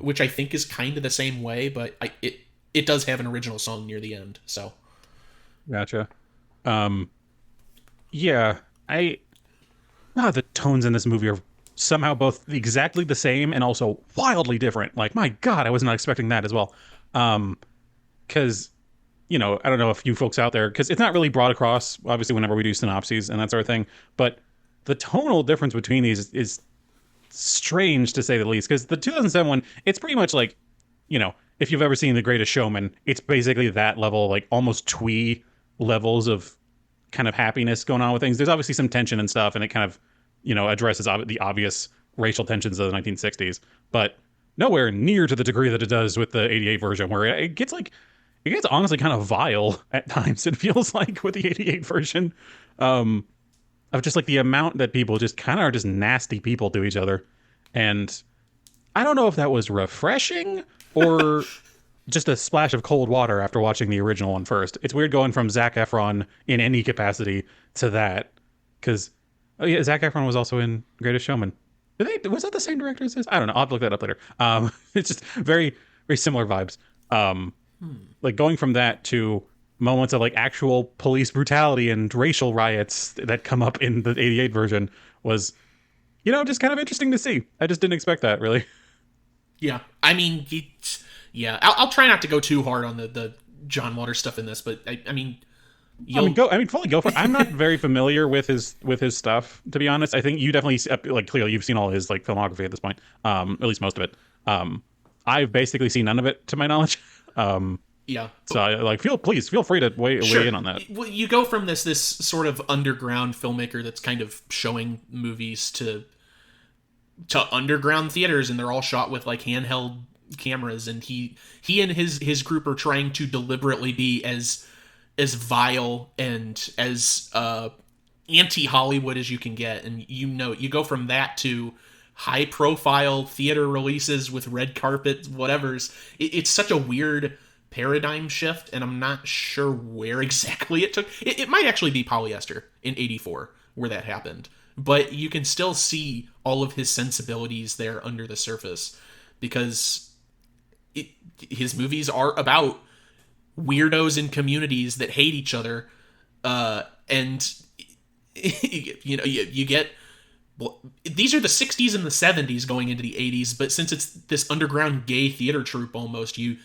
A: which I think is kind of the same way, but it does have an original song near the end. So,
B: gotcha. The tones in this movie are somehow both exactly the same and also wildly different. Like, my God, I was not expecting that as well. Because, I don't know if you folks out there, because it's not really brought across, obviously, whenever we do synopses and that sort of thing, but the tonal difference between these is strange, to say the least. Because the 2007 one, it's pretty much like, if you've ever seen The Greatest Showman, it's basically that level, like almost twee levels of kind of happiness going on with things. There's obviously some tension and stuff, and it kind of addresses the obvious racial tensions of the 1960s, but nowhere near to the degree that it does with the 88 version, where it gets honestly kind of vile at times. It feels like with the 88 version, of just like the amount that people just kind of are just nasty people to each other. And I don't know if that was refreshing or just a splash of cold water after watching the original one first. It's weird going from Zac Efron in any capacity to that, because Zac Efron was also in Greatest Showman. Was that the same director as this? I don't know. I'll have to look that up later. It's just very, very similar vibes. Like going from that to moments of like actual police brutality and racial riots that come up in the 88 version was, just kind of interesting to see. I just didn't expect that, really. Yeah. I mean, I'll try not to go too hard on the John Waters stuff in this, but fully go for it. I'm not very familiar with his stuff, to be honest. I think you definitely, clearly you've seen all his like filmography at this point, at least most of it. I've basically seen none of it, to my knowledge. So please feel free to weigh in on that.
A: Well, you go from this sort of underground filmmaker that's kind of showing movies to underground theaters, and they're all shot with like handheld cameras, and he and his group are trying to deliberately be as vile and as anti-Hollywood as you can get. And you go from that to high-profile theater releases with red carpet whatevers. It's such a weird paradigm shift, and I'm not sure where exactly it took. It might actually be Polyester in 84 where that happened, but you can still see all of his sensibilities there under the surface, because his movies are about weirdos in communities that hate each other, and you get. Well, these are the 60s and the 70s going into the 80s, but since it's this underground gay theater troupe almost, you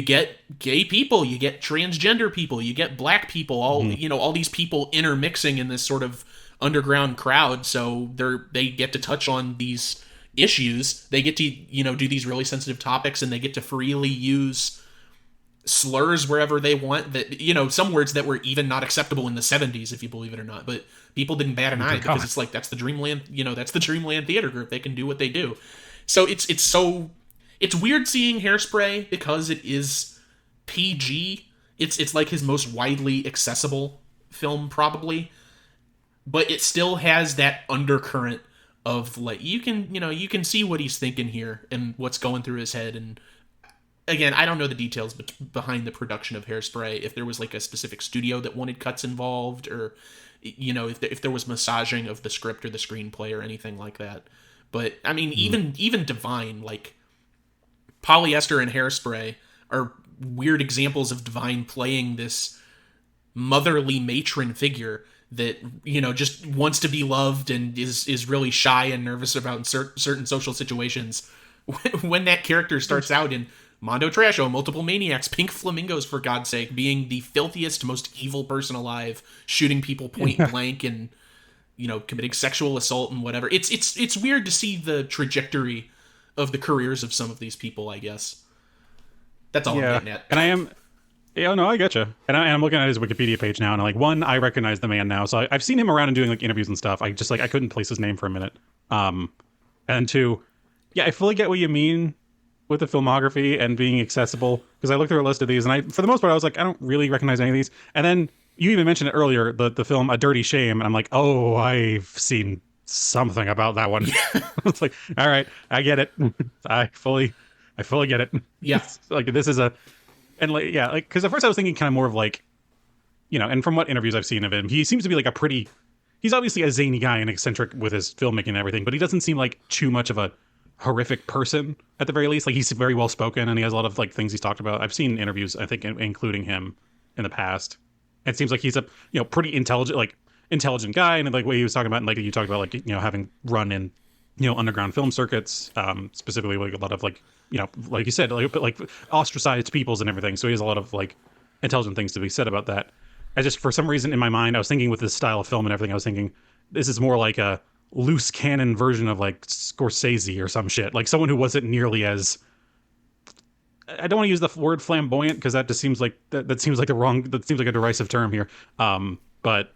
A: get gay people, you get transgender people, you get black people, all these people intermixing in this sort of underground crowd, so they get to touch on these issues. They get to, do these really sensitive topics, and they get to freely use slurs wherever they want, that some words that were even not acceptable in the 70s, if you believe it or not, but people didn't bat an eye because it's like, that's the Dreamland, that's the Dreamland Theater Group. They can do what they do. So it's weird seeing Hairspray because it is PG. It's like his most widely accessible film probably, but it still has that undercurrent of like, you can see what he's thinking here and what's going through his head. And again, I don't know the details behind the production of Hairspray, if there was like a specific studio that wanted cuts involved, or if there was massaging of the script or the screenplay or anything like that. But I mean, even Divine, like Polyester and Hairspray are weird examples of Divine playing this motherly matron figure that just wants to be loved and is really shy and nervous about certain social situations. When that character starts out in Mondo Trasho, Multiple Maniacs, Pink Flamingos, for God's sake, being the filthiest, most evil person alive, shooting people point blank and, committing sexual assault and whatever. It's weird to see the trajectory of the careers of some of these people, I guess. That's all I'm getting at.
B: And I am... Yeah, no, I getcha. And I'm looking at his Wikipedia page now, and like, one, I recognize the man now, so I've seen him around and doing like interviews and stuff. I just I couldn't place his name for a minute. And two, yeah, I fully get what you mean with the filmography and being accessible, because I looked through a list of these, and for the most part, I was like, I don't really recognize any of these. And then you even mentioned it earlier, the film A Dirty Shame, and I'm like, oh, I've seen something about that one. It's like, all right, I get it. I fully get it.
A: Yeah,
B: like this is a. And like, yeah, like, because at first I was thinking kind of more of like, and from what interviews I've seen of him, he seems to be like he's obviously a zany guy and eccentric with his filmmaking and everything, but he doesn't seem like too much of a horrific person at the very least. Like, he's very well spoken and he has a lot of like things he's talked about. I've seen interviews, I think, including him in the past. It seems like he's a, pretty intelligent guy, and like what he was talking about, and like you talked about, like, having run in, underground film circuits, specifically like a lot of like, like you said, like ostracized peoples and everything. So he has a lot of like intelligent things to be said about that. I just, for some reason in my mind, I was thinking with this style of film and everything, I was thinking this is more like a loose cannon version of like Scorsese or some shit. Like someone who wasn't nearly as, I don't want to use the word flamboyant because that just seems like that seems like a derisive term here. But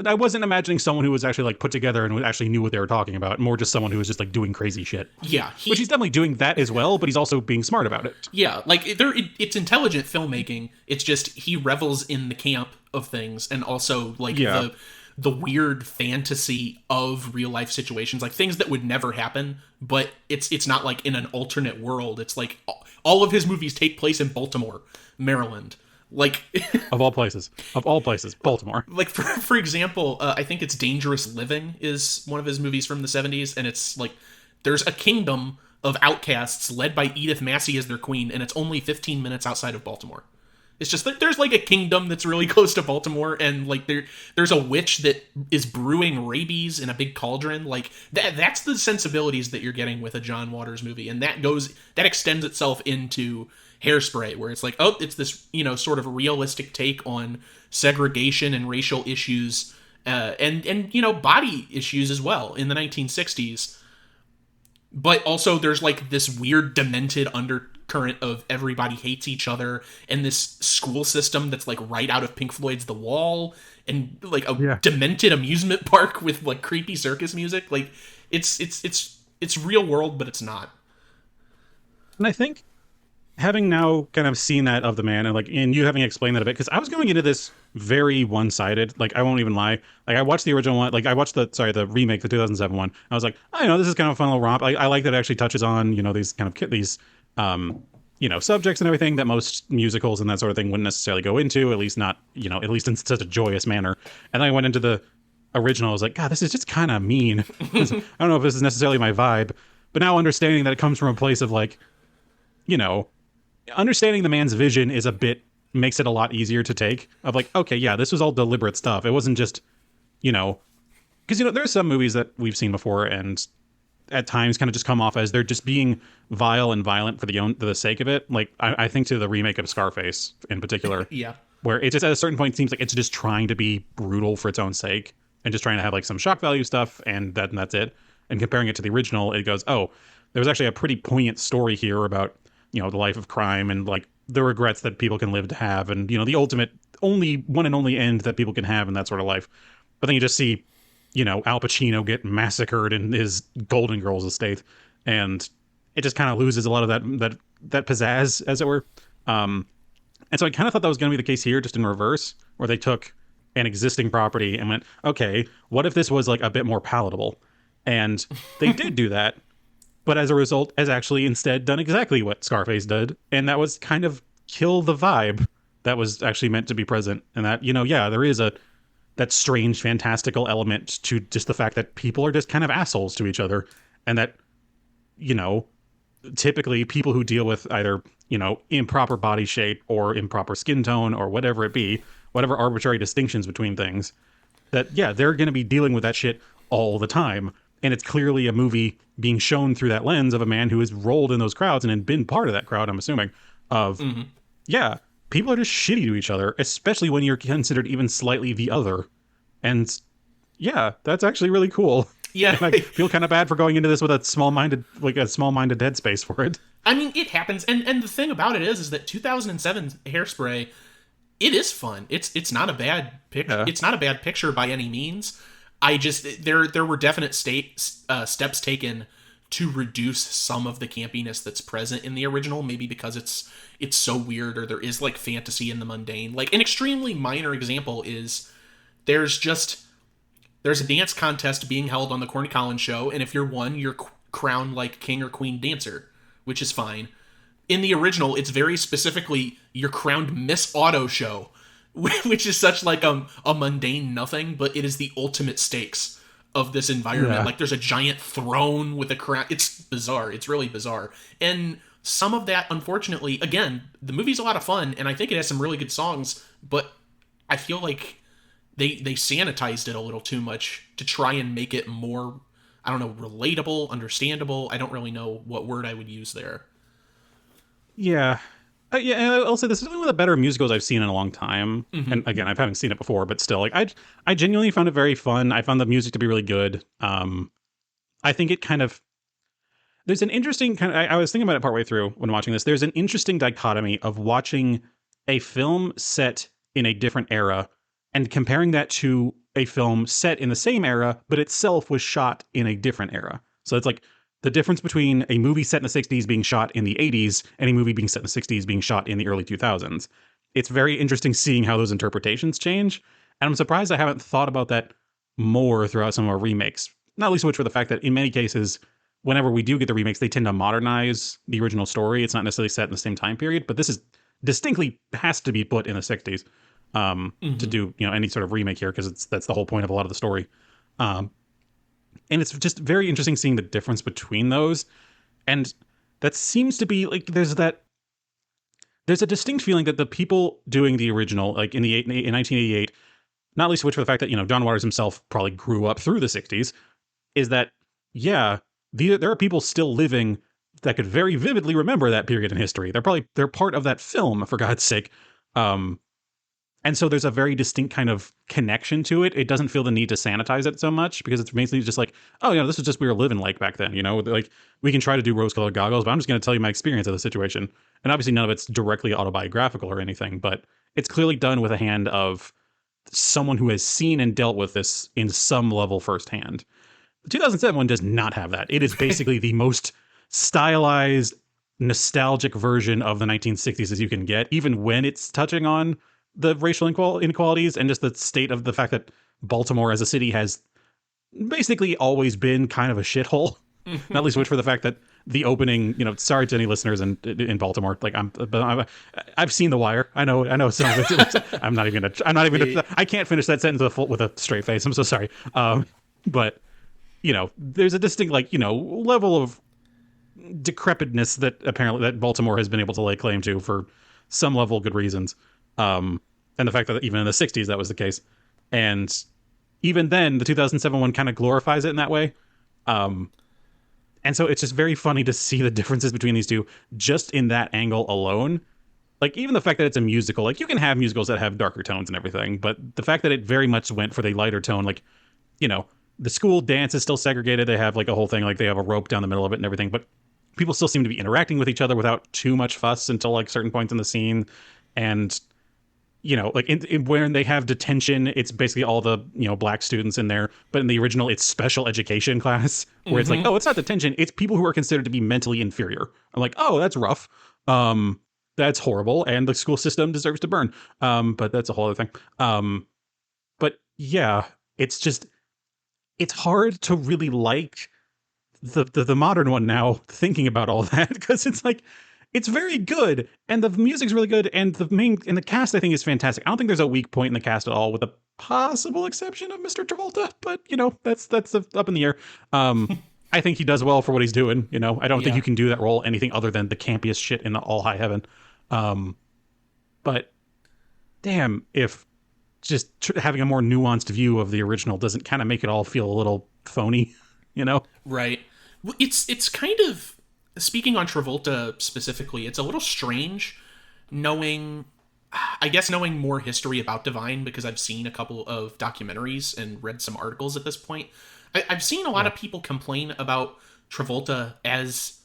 B: I wasn't imagining someone who was actually like put together and actually knew what they were talking about. More just someone who was just like doing crazy shit.
A: Yeah,
B: which he's definitely doing that as well, but he's also being smart about it.
A: Yeah, like it's intelligent filmmaking. It's just he revels in the camp of things, and also like the weird fantasy of real life situations, like things that would never happen. But it's not like in an alternate world. It's like all of his movies take place in Baltimore, Maryland. Like
B: of all places, Baltimore.
A: Like for example, I think it's Dangerous Living is one of his movies from the 70s, and it's like there's a kingdom of outcasts led by Edith Massey as their queen, and it's only 15 minutes outside of Baltimore. It's just that there's like a kingdom that's really close to Baltimore, and like there's a witch that is brewing rabies in a big cauldron. Like that's the sensibilities that you're getting with a John Waters movie, and that extends itself into Hairspray, where it's like, oh, it's this, sort of realistic take on segregation and racial issues, and body issues as well in the 1960s. But also there's like this weird demented undercurrent of everybody hates each other, and this school system that's like right out of Pink Floyd's The Wall, and like a demented amusement park with like creepy circus music. Like it's real world, but it's not.
B: And I think, having now kind of seen that of the man, and you having explained that a bit, because I was going into this very one-sided, like I won't even lie, like I watched the original one, like I watched the remake, the 2007 one. I was like, I know this is kind of a fun little romp. I like that it actually touches on these kind of subjects and everything that most musicals and that sort of thing wouldn't necessarily go into, at least not at least in such a joyous manner. And then I went into the original. I was like, God, this is just kind of mean. I don't know if this is necessarily my vibe, but now understanding that it comes from a place of like, understanding the man's vision is makes it a lot easier to take. Of like, okay, yeah, this was all deliberate stuff. It wasn't just, because there are some movies that we've seen before, and at times kind of just come off as they're just being vile and violent for the sake of it. Like I think to the remake of Scarface in particular,
A: Yeah.
B: where it just at a certain point seems like it's just trying to be brutal for its own sake and just trying to have like some shock value stuff, and that's it. And comparing it to the original, it goes, oh, there was actually a pretty poignant story here about the life of crime and like the regrets that people can live to have, and the ultimate only one and only end that people can have in that sort of life. But then you just see Al Pacino get massacred in his Golden Girls estate, and it just kind of loses a lot of that pizzazz, as it were. And so I kind of thought that was going to be the case here, just in reverse, where they took an existing property and went, okay, what if this was like a bit more palatable? And they did do that, but as a result, has actually instead done exactly what Scarface did, and that was kind of kill the vibe that was actually meant to be present. And that, there is that strange, fantastical element to just the fact that people are just kind of assholes to each other, and that, typically people who deal with either, improper body shape or improper skin tone or whatever it be, whatever arbitrary distinctions between things, that, yeah, they're going to be dealing with that shit all the time. And it's clearly a movie being shown through that lens of a man who has rolled in those crowds and had been part of that crowd, I'm assuming, of, yeah, people are just shitty to each other, especially when you're considered even slightly the other. And yeah, that's actually really cool.
A: Yeah.
B: And I feel kind of bad for going into this with a small-minded headspace for it.
A: I mean, it happens. And the thing about it is that 2007 Hairspray, it is fun. It's not a bad picture.
B: Yeah.
A: It's not a bad picture by any means. I just, there were definite steps taken to reduce some of the campiness that's present in the original, maybe because it's so weird, or there is like fantasy in the mundane. Like an extremely minor example is there's a dance contest being held on the Corny Collins show, and if you're one, you're crowned like king or queen dancer, which is fine. In the original, it's very specifically you're crowned Miss Auto Show, which is such like a mundane nothing, but it is the ultimate stakes of this environment.
B: Yeah.
A: Like there's a giant throne with a crown. It's bizarre. It's really bizarre. And some of that, unfortunately, again, the movie's a lot of fun, and I think it has some really good songs, but I feel like they sanitized it a little too much to try and make it more, I don't know, relatable, understandable. I don't really know what word I would use there.
B: Yeah. Yeah, and I'll say this is one of the better musicals I've seen in a long time. And again, I haven't seen it before, but still, like I genuinely found it very fun. I found the music to be really good. I think it kind of, there's an interesting kind of, I was thinking about it partway through when watching this. There's an interesting dichotomy of watching a film set in a different era and comparing that to a film set in the same era, but itself was shot in a different era. So it's like the difference between a movie set in the 60s being shot in the 80s and a movie being set in the 60s being shot in the early 2000s. It's very interesting seeing how those interpretations change. And I'm surprised I haven't thought about that more throughout some of our remakes. Not least of which for the fact that in many cases, whenever we do get the remakes, they tend to modernize the original story. It's not necessarily set in the same time period, but this is distinctly has to be put in the 60s to do any sort of remake here, because that's the whole point of a lot of the story. And it's just very interesting seeing the difference between those. And that seems to be like there's a distinct feeling that the people doing the original, like in 1988, not least of which for the fact that John Waters himself probably grew up through the 60s, is that there are people still living that could very vividly remember that period in history. They're part of that film, for God's sake. And so there's a very distinct kind of connection to it. It doesn't feel the need to sanitize it so much, because it's basically just like, oh, this is just we were living like back then. Like we can try to do rose-colored goggles, but I'm just going to tell you my experience of the situation. And obviously none of it's directly autobiographical or anything, but it's clearly done with a hand of someone who has seen and dealt with this in some level firsthand. The 2007 one does not have that. It is basically the most stylized, nostalgic version of the 1960s as you can get, even when it's touching on the racial inequalities and just the state of the fact that Baltimore as a city has basically always been kind of a shithole. Not least which for the fact that the opening, sorry to any listeners in Baltimore, like I've seen The Wire. I know some of it. I can't finish that sentence with a straight face. I'm so sorry. But there's a distinct level of decrepitness that apparently that Baltimore has been able to lay claim to for some level of good reasons. And the fact that even in the 60s that was the case. And even then, the 2007 one kind of glorifies it in that way. And so it's just very funny to see the differences between these two just in that angle alone. Like, even the fact that it's a musical, like, you can have musicals that have darker tones and everything, but the fact that it very much went for the lighter tone, like, you know, the school dance is still segregated. They have, like, a whole thing, like, they have a rope down the middle of it and everything, but people still seem to be interacting with each other without too much fuss until, like, certain points in the scene. And, you know, like, when they have detention, it's basically all the, you know, black students in there. But in the original, it's special education class, where it's like, oh, it's not detention. It's people who are considered to be mentally inferior. I'm like, oh, that's rough. That's horrible. And the school system deserves to burn. But that's a whole other thing. But yeah, it's just, it's hard to really like the modern one now, thinking about all that, because it's like, it's very good, and the music's really good, and the cast, I think, is fantastic. I don't think there's a weak point in the cast at all, with a possible exception of Mr. Travolta, but, you know, that's up in the air. I think he does well for what he's doing, you know. I don't think you can do that role anything other than the campiest shit in all high heaven. But damn, if just having a more nuanced view of the original doesn't kind of make it all feel a little phony, you know?
A: Right. It's kind of, speaking on Travolta specifically, it's a little strange knowing more history about Divine, because I've seen a couple of documentaries and read some articles at this point. I've seen a lot of people complain about Travolta as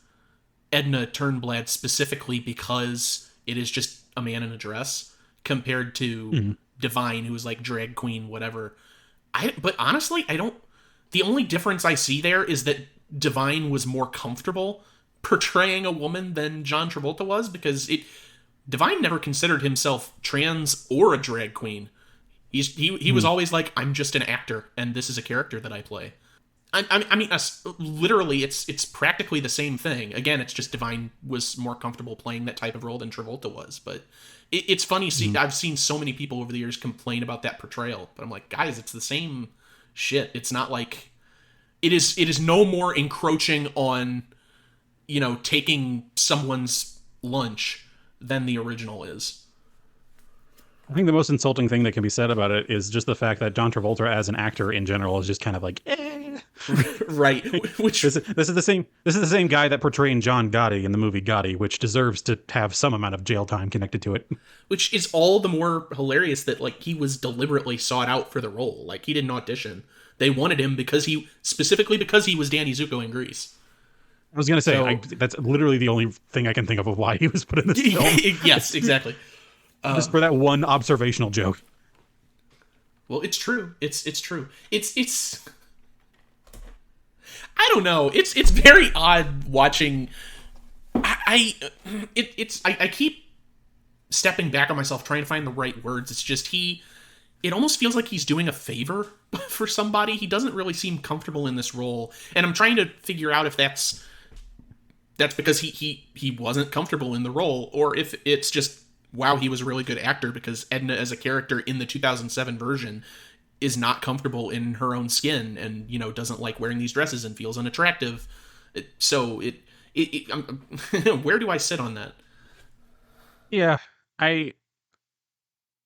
A: Edna Turnblad specifically because it is just a man in a dress compared to Divine, who is like drag queen, whatever. But honestly, the only difference I see there is that Divine was more comfortable portraying a woman than John Travolta was, because Divine never considered himself trans or a drag queen. He was always like, I'm just an actor, and this is a character that I play. I mean, literally, it's practically the same thing. Again, it's just Divine was more comfortable playing that type of role than Travolta was. But it's funny. I've seen so many people over the years complain about that portrayal, but I'm like, guys, it's the same shit. It's not like it is no more encroaching on, you know, taking someone's lunch than the original is.
B: I think the most insulting thing that can be said about it is just the fact that John Travolta as an actor in general is just kind of like, eh.
A: Right. Which
B: this is the same guy that portrayed John Gotti in the movie Gotti, which deserves to have some amount of jail time connected to it.
A: Which is all the more hilarious that, like, he was deliberately sought out for the role. Like, he didn't audition. They wanted him specifically because he was Danny Zuko in Grease.
B: I was going to say, that's literally the only thing I can think of why he was put in this film.
A: Yes, exactly.
B: Just for that one observational joke.
A: Well, it's true. It's true. It's I don't know. It's very odd watching. I keep stepping back on myself trying to find the right words. It's just it almost feels like he's doing a favor for somebody. He doesn't really seem comfortable in this role, and I'm trying to figure out if that's because he wasn't comfortable in the role, or if it's just, wow, he was a really good actor, because Edna as a character in the 2007 version is not comfortable in her own skin, and, you know, doesn't like wearing these dresses and feels unattractive. Where do I sit on that?
B: Yeah, I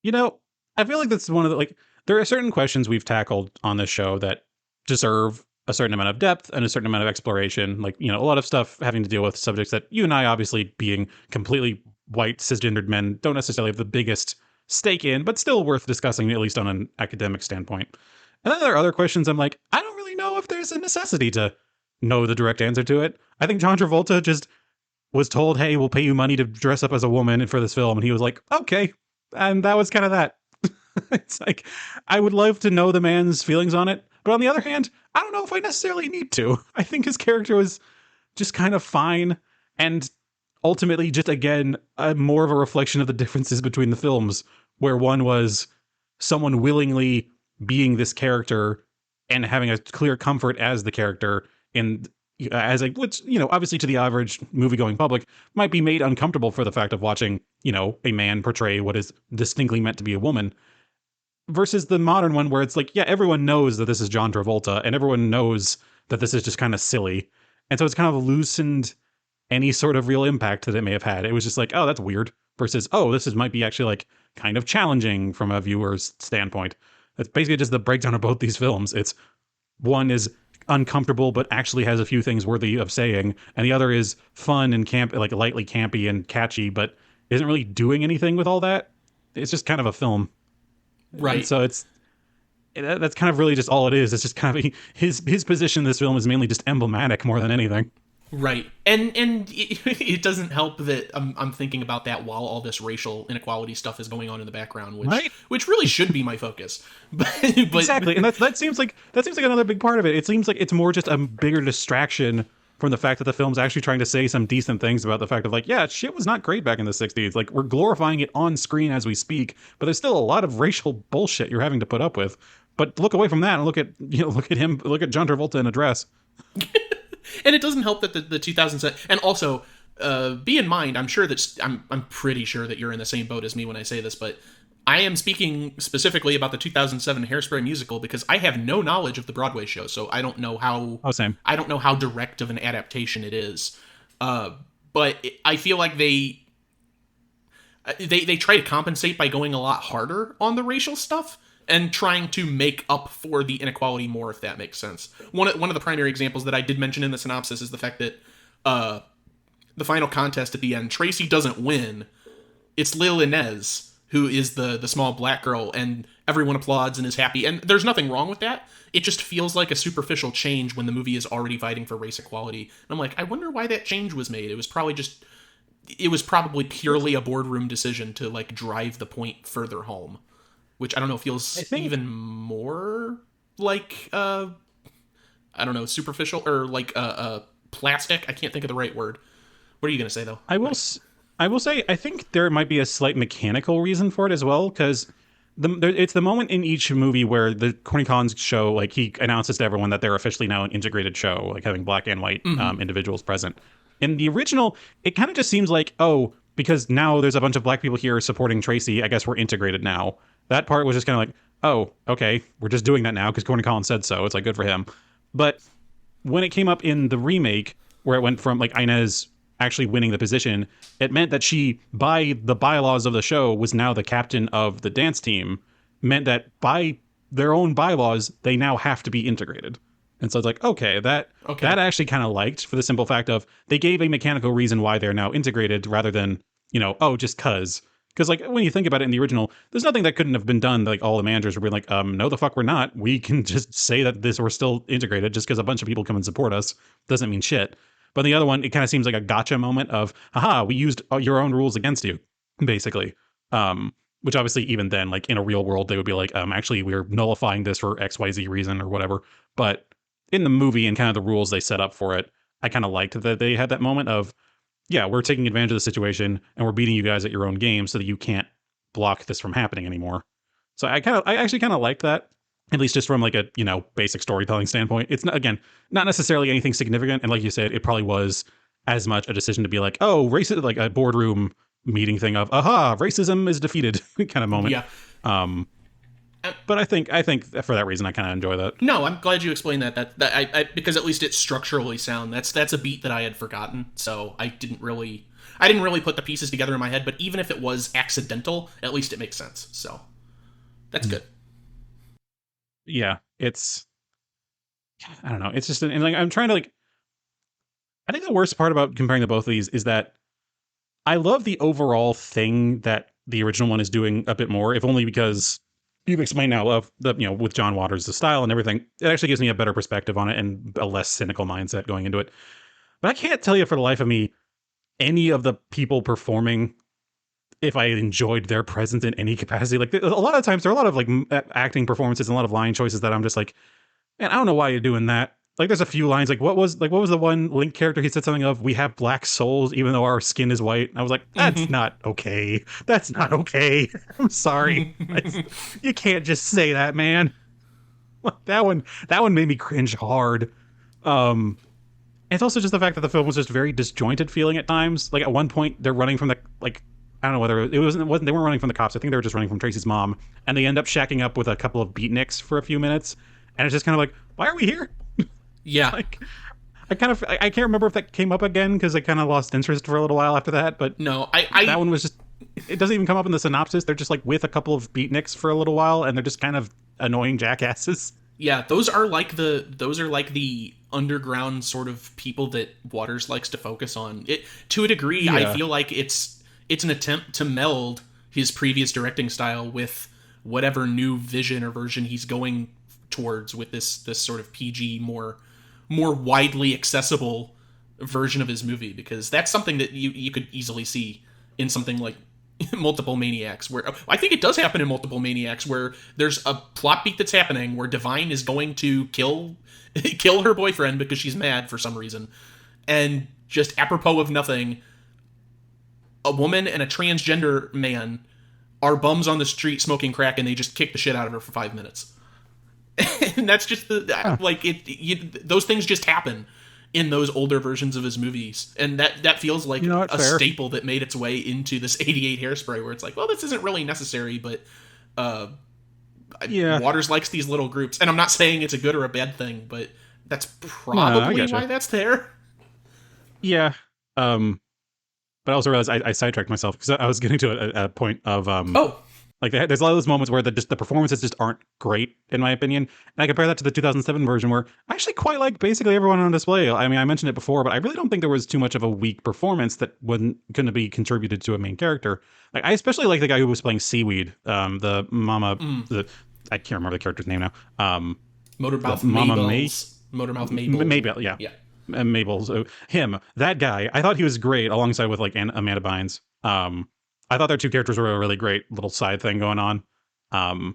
B: feel like that's one of the, like, there are certain questions we've tackled on this show that deserve a certain amount of depth and a certain amount of exploration. Like, you know, a lot of stuff having to deal with subjects that you and I, obviously being completely white cisgendered men, don't necessarily have the biggest stake in, but still worth discussing, at least on an academic standpoint. And then there are other questions I'm like, I don't really know if there's a necessity to know the direct answer to it. I think John Travolta just was told, hey, we'll pay you money to dress up as a woman for this film, and he was like, okay. And that was kind of that. It's like, I would love to know the man's feelings on it, but on the other hand, I don't know if I necessarily need to. I think his character was just kind of fine, and ultimately just, again, more of a reflection of the differences between the films, where one was someone willingly being this character and having a clear comfort as the character, and which, you know, obviously to the average movie-going public might be made uncomfortable for the fact of watching, you know, a man portray what is distinctly meant to be a woman, versus the modern one where it's like, yeah, everyone knows that this is John Travolta and everyone knows that this is just kind of silly. And so it's kind of loosened any sort of real impact that it may have had. It was just like, oh, that's weird, versus, oh, might be actually like kind of challenging from a viewer's standpoint. That's basically just the breakdown of both these films. It's one is uncomfortable but actually has a few things worthy of saying, and the other is fun and like lightly campy and catchy, but isn't really doing anything with all that. It's just kind of a film,
A: Right.
B: And so that's kind of really just all it is. It's just kind of his position in this film is mainly just emblematic more than anything.
A: Right, and it doesn't help that I'm thinking about that while all this racial inequality stuff is going on in the background, which really should be my focus. But
B: exactly, and that seems like another big part of it. It seems like it's more just a bigger distraction from the fact that the film's actually trying to say some decent things about the fact of like, yeah, shit was not great back in the 60s. Like, we're glorifying it on screen as we speak, but there's still a lot of racial bullshit you're having to put up with. But look away from that and look at John Travolta in a dress.
A: And it doesn't help that the 2007, and also be in mind, I'm pretty sure that you're in the same boat as me when I say this, but I am speaking specifically about the 2007 Hairspray musical because I have no knowledge of the Broadway show, so I don't know how.
B: Oh, same.
A: I don't know how direct of an adaptation it is, but I feel like they try to compensate by going a lot harder on the racial stuff and trying to make up for the inequality more, if that makes sense. One of the primary examples that I did mention in the synopsis is the fact that the final contest at the end, Tracy doesn't win. It's Lil Inez who is the small black girl, and everyone applauds and is happy. And there's nothing wrong with that. It just feels like a superficial change when the movie is already fighting for race equality. And I'm like, I wonder why that change was made. It was probably purely a boardroom decision to like drive the point further home. Which I don't know, feels even more like, I don't know, superficial or like plastic. I can't think of the right word. What are you going to say, though?
B: I will say, I think there might be a slight mechanical reason for it as well, because it's the moment in each movie where the Corny Collins show, like, he announces to everyone that they're officially now an integrated show, like having black and white individuals present. In the original, it kind of just seems like, oh, because now there's a bunch of black people here supporting Tracy, I guess we're integrated now. That part was just kind of like, oh, okay, we're just doing that now because Corny Collins said so. It's like, good for him. But when it came up in the remake, where it went from like Inez actually winning the position, it meant that she, by the bylaws of the show, was now the captain of the dance team, meant that by their own bylaws, they now have to be integrated. And so it's like, okay, that I actually kind of liked, for the simple fact of they gave a mechanical reason why they're now integrated rather than, oh, just cuz. Because, like, when you think about it in the original, there's nothing that couldn't have been done. Like, all the managers were being like, no, the fuck we're not. We can just say that we're still integrated just because a bunch of people come and support us. Doesn't mean shit. But the other one, it kind of seems like a gotcha moment of, haha, we used your own rules against you, basically. Which obviously, even then, like, in a real world, they would be like, actually, we're nullifying this for XYZ reason or whatever. But in the movie and kind of the rules they set up for it, I kind of liked that they had that moment of, yeah, we're taking advantage of the situation and we're beating you guys at your own game so that you can't block this from happening anymore. So I actually kind of liked that, at least just from like a, basic storytelling standpoint. It's not necessarily anything significant. And like you said, it probably was as much a decision to be like, oh, racism, like a boardroom meeting thing of, aha, racism is defeated kind of moment. Yeah. But I think for that reason, I kind of enjoy that.
A: No, I'm glad you explained that. I because at least it's structurally sound. That's a beat that I had forgotten. So I didn't really put the pieces together in my head. But even if it was accidental, at least it makes sense. So that's good.
B: Yeah, I don't know. It's just, and like I'm trying to like. I think the worst part about comparing the both of these is that I love the overall thing that the original one is doing a bit more, if only because you've explained now of the, with John Waters, the style and everything, it actually gives me a better perspective on it and a less cynical mindset going into it. But I can't tell you for the life of me any of the people performing if I enjoyed their presence in any capacity. Like, a lot of times there are a lot of like acting performances and a lot of line choices that I'm just like, man, I don't know why you're doing that. Like, there's a few lines, like what was the one Link character? He said something of, we have black souls even though our skin is white. And I was like, that's not okay. That's not okay. I'm sorry. You can't just say that, man. That one made me cringe hard. It's also just the fact that the film was just very disjointed feeling at times. Like, at one point they're running from the, like, I don't know whether it wasn't they weren't running from the cops. I think they were just running from Tracy's mom, and they end up shacking up with a couple of beatniks for a few minutes. And it's just kind of like, why are we here?
A: Yeah.
B: Like, I can't remember if that came up again because I kind of lost interest for a little while after that. But
A: No,
B: that one was just, it doesn't even come up in the synopsis. They're just like with a couple of beatniks for a little while, and they're just kind of annoying jackasses.
A: Yeah, those are like the underground sort of people that Waters likes to focus on. It to a degree.
B: Yeah.
A: I feel like it's an attempt to meld his previous directing style with whatever new vision or version he's going towards with this sort of PG, more widely accessible version of his movie, because that's something that you could easily see in something like Multiple Maniacs, where I think it does happen in Multiple Maniacs, where there's a plot beat that's happening where Divine is going to kill her boyfriend because she's mad for some reason, and just apropos of nothing, a woman and a transgender man are bums on the street smoking crack, and they just kick the shit out of her for 5 minutes. And that's just those things just happen in those older versions of his movies, and that feels like a staple that made its way into this 88 Hairspray, where it's like, well, this isn't really necessary, but Waters likes these little groups, and I'm not saying it's a good or a bad thing, but that's probably why that's there.
B: Yeah. But I also realized I sidetracked myself because I was getting to a point of like there's a lot of those moments where the performances just aren't great, in my opinion. And I compare that to the 2007 version, where I actually quite like basically everyone on display. I mean, I mentioned it before, but I really don't think there was too much of a weak performance that couldn't be contributed to a main character. Like, I especially like the guy who was playing Seaweed, the mama. I can't remember the character's name now.
A: Motormouth Mabel.
B: Mabel, yeah. Mabel. So him, that guy, I thought he was great alongside with like Amanda Bynes. I thought their two characters were a really great little side thing going on. And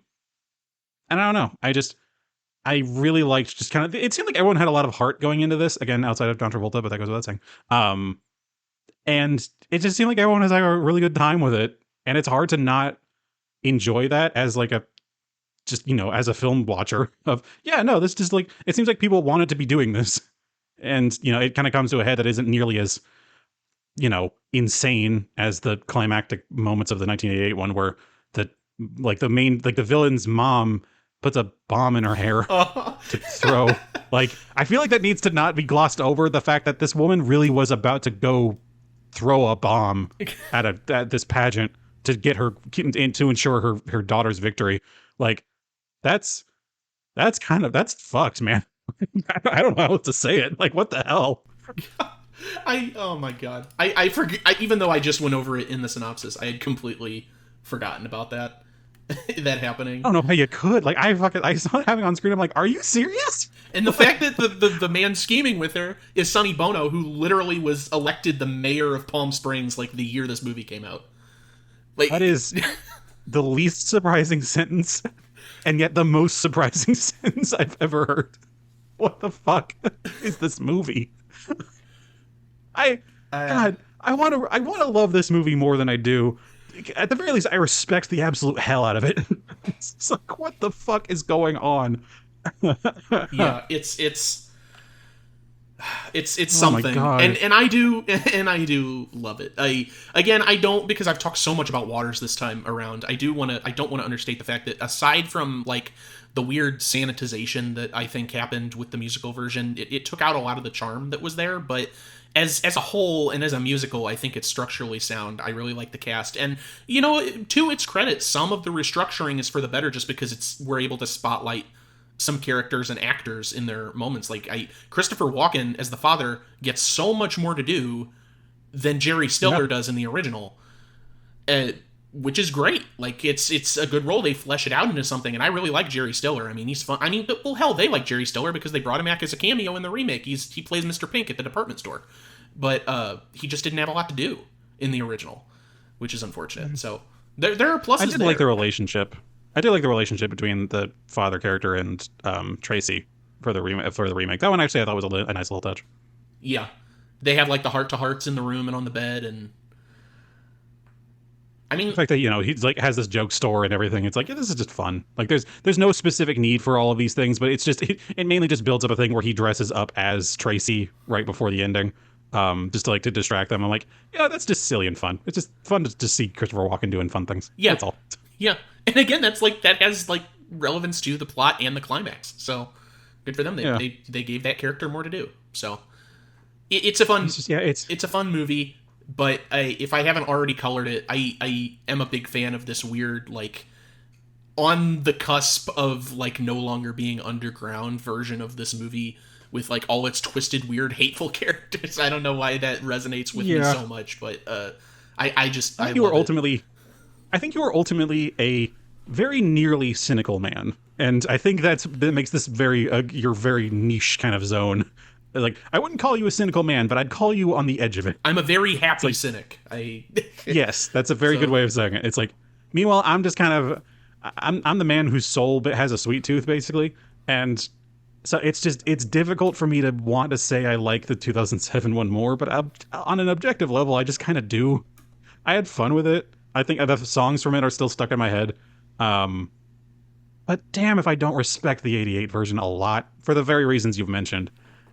B: I don't know. I really liked just kind of, it seemed like everyone had a lot of heart going into this, again, outside of John Travolta, but that goes without saying. And it just seemed like everyone was having a really good time with it. And it's hard to not enjoy that as like as a film watcher of, this just like, it seems like people wanted to be doing this. And, it kind of comes to a head that isn't nearly as, insane as the climactic moments of the 1988 one, where the villain's mom puts a bomb in her hair to throw. Like, I feel like that needs to not be glossed over, the fact that this woman really was about to go throw a bomb at this pageant to get her, to ensure her daughter's victory. Like, that's fucked, man. I don't know how to say it. Like, what the hell?
A: Oh my god. I forget. Even though I just went over it in the synopsis, I had completely forgotten about that happening.
B: I don't know how you could. Like, I saw it happening on screen. I'm like, are you serious?
A: And the fact that the man scheming with her is Sonny Bono, who literally was elected the mayor of Palm Springs like the year this movie came out. Like,
B: that is the least surprising sentence, and yet the most surprising sentence I've ever heard. What the fuck is this movie? I want to love this movie more than I do. At the very least, I respect the absolute hell out of it. It's like, what the fuck is going on?
A: Yeah, it's something. Oh, and I do love it. I don't, because I've talked so much about Waters this time around. I don't want to understate the fact that aside from like the weird sanitization that I think happened with the musical version, it took out a lot of the charm that was there, but as a whole and as a musical, I think it's structurally sound. I really like the cast, and to its credit, some of the restructuring is for the better, just because we're able to spotlight some characters and actors in their moments. Like Christopher Walken as the father gets so much more to do than Jerry Stiller does in the original, which is great. Like, it's a good role. They flesh it out into something, and I really like Jerry Stiller. I mean, he's fun. I mean, well, hell, they like Jerry Stiller because they brought him back as a cameo in the remake. He plays Mr. Pink at the department store, but he just didn't have a lot to do in the original, which is unfortunate. So there are pluses.
B: I did like the relationship. I did like the relationship between the father character and Tracy for the remake. That one actually I thought was a nice little touch.
A: Yeah, they have like the heart-to-hearts in the room and on the bed, and I mean,
B: the fact that he's like has this joke store and everything. It's like, this is just fun. Like, there's no specific need for all of these things, but it's just it mainly just builds up a thing where he dresses up as Tracy right before the ending, just to distract them. I'm like, that's just silly and fun. It's just fun to see Christopher Walken doing fun things.
A: Yeah,
B: that's all.
A: Yeah, and again, that has relevance to the plot and the climax. So good for them. They gave that character more to do. So It's a fun,
B: It's just, yeah,
A: it's a fun movie. But if I haven't already colored it, I am a big fan of this weird, like, on the cusp of, like, no longer being underground version of this movie with, like, all its twisted, weird, hateful characters. I don't know why that resonates with me so much, but I just I
B: think you were
A: love it.
B: ultimately, I think you were ultimately a very nearly cynical man, and I think that makes this very your very niche kind of zone. Like, I wouldn't call you a cynical man, but I'd call you on the edge of it.
A: I'm a very happy cynic.
B: Yes, that's a very good way of saying it. It's like, meanwhile, I'm just kind of, I'm the man whose soul has a sweet tooth, basically, and so it's difficult for me to want to say I like the 2007 one more, but on an objective level, I just kind of do. I had fun with it. I think the songs from it are still stuck in my head. But damn if I don't respect the 88 version a lot, for the very reasons you've mentioned.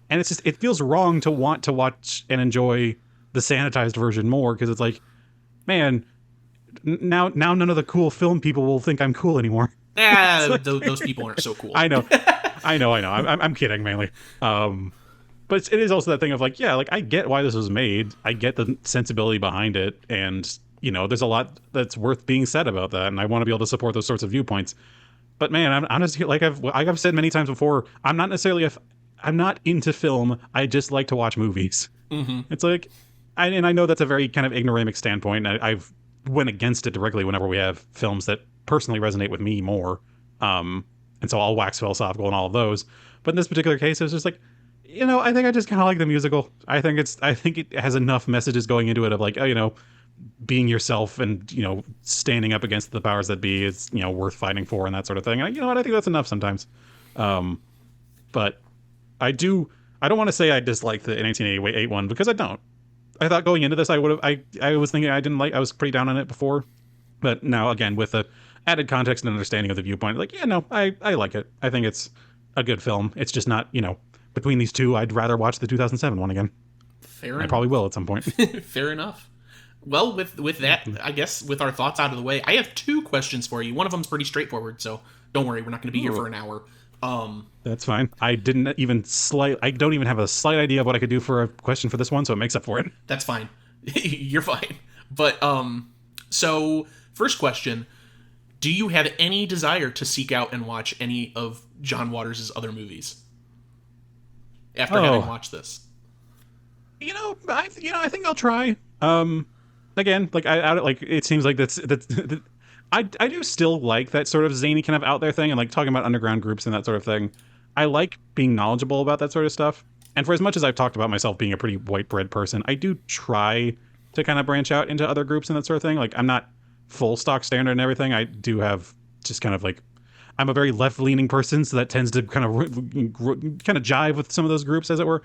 B: And it's just, it feels wrong to want to watch and enjoy the sanitized version more, because it's like, man, now none of the cool film people will think I'm cool anymore.
A: Like, those people aren't so cool.
B: I know. I'm kidding mainly. But it is also that thing of like, yeah, like, I get why this was made. I get the sensibility behind it, and there's a lot that's worth being said about that, and I want to be able to support those sorts of viewpoints. But man, I'm just, like I've said many times before, I'm not into film. I just like to watch movies.
A: Mm-hmm.
B: It's like, and I know that's a very kind of ignoramic standpoint. I've went against it directly whenever we have films that personally resonate with me more. And so I'll wax philosophical and all of those. But in this particular case, it was just like, I think I just kind of like the musical. I think it has enough messages going into it of like, being yourself and, standing up against the powers that be is, worth fighting for and that sort of thing. And I think that's enough sometimes. But I don't want to say I dislike the 1988 one, because I don't. I thought going into this, I was thinking I was pretty down on it before. But now, again, with the added context and understanding of the viewpoint, like, yeah, no, I like it. I think it's a good film. It's just not, between these two, I'd rather watch the 2007 one again.
A: Fair enough.
B: I probably will at some point.
A: Fair enough. Well, with that, I guess, with our thoughts out of the way, I have two questions for you. One of them's pretty straightforward, so don't worry, we're not going to be here for an hour.
B: That's fine. I don't even have a slight idea of what I could do for a question for this one, so it makes up for it.
A: That's fine. You're fine. But, so, first question, do you have any desire to seek out and watch any of John Waters' other movies after having watched this?
B: I think I'll try. Again, like, I like, it seems like that's I do still like that sort of zany kind of out there thing, and like talking about underground groups and that sort of thing. I like being knowledgeable about that sort of stuff. And for as much as I've talked about myself being a pretty white bread person, I do try to kind of branch out into other groups and that sort of thing. Like, I'm not full stock standard and everything. I do have just kind of like, I'm a very left leaning person, so that tends to kind of jive with some of those groups, as it were.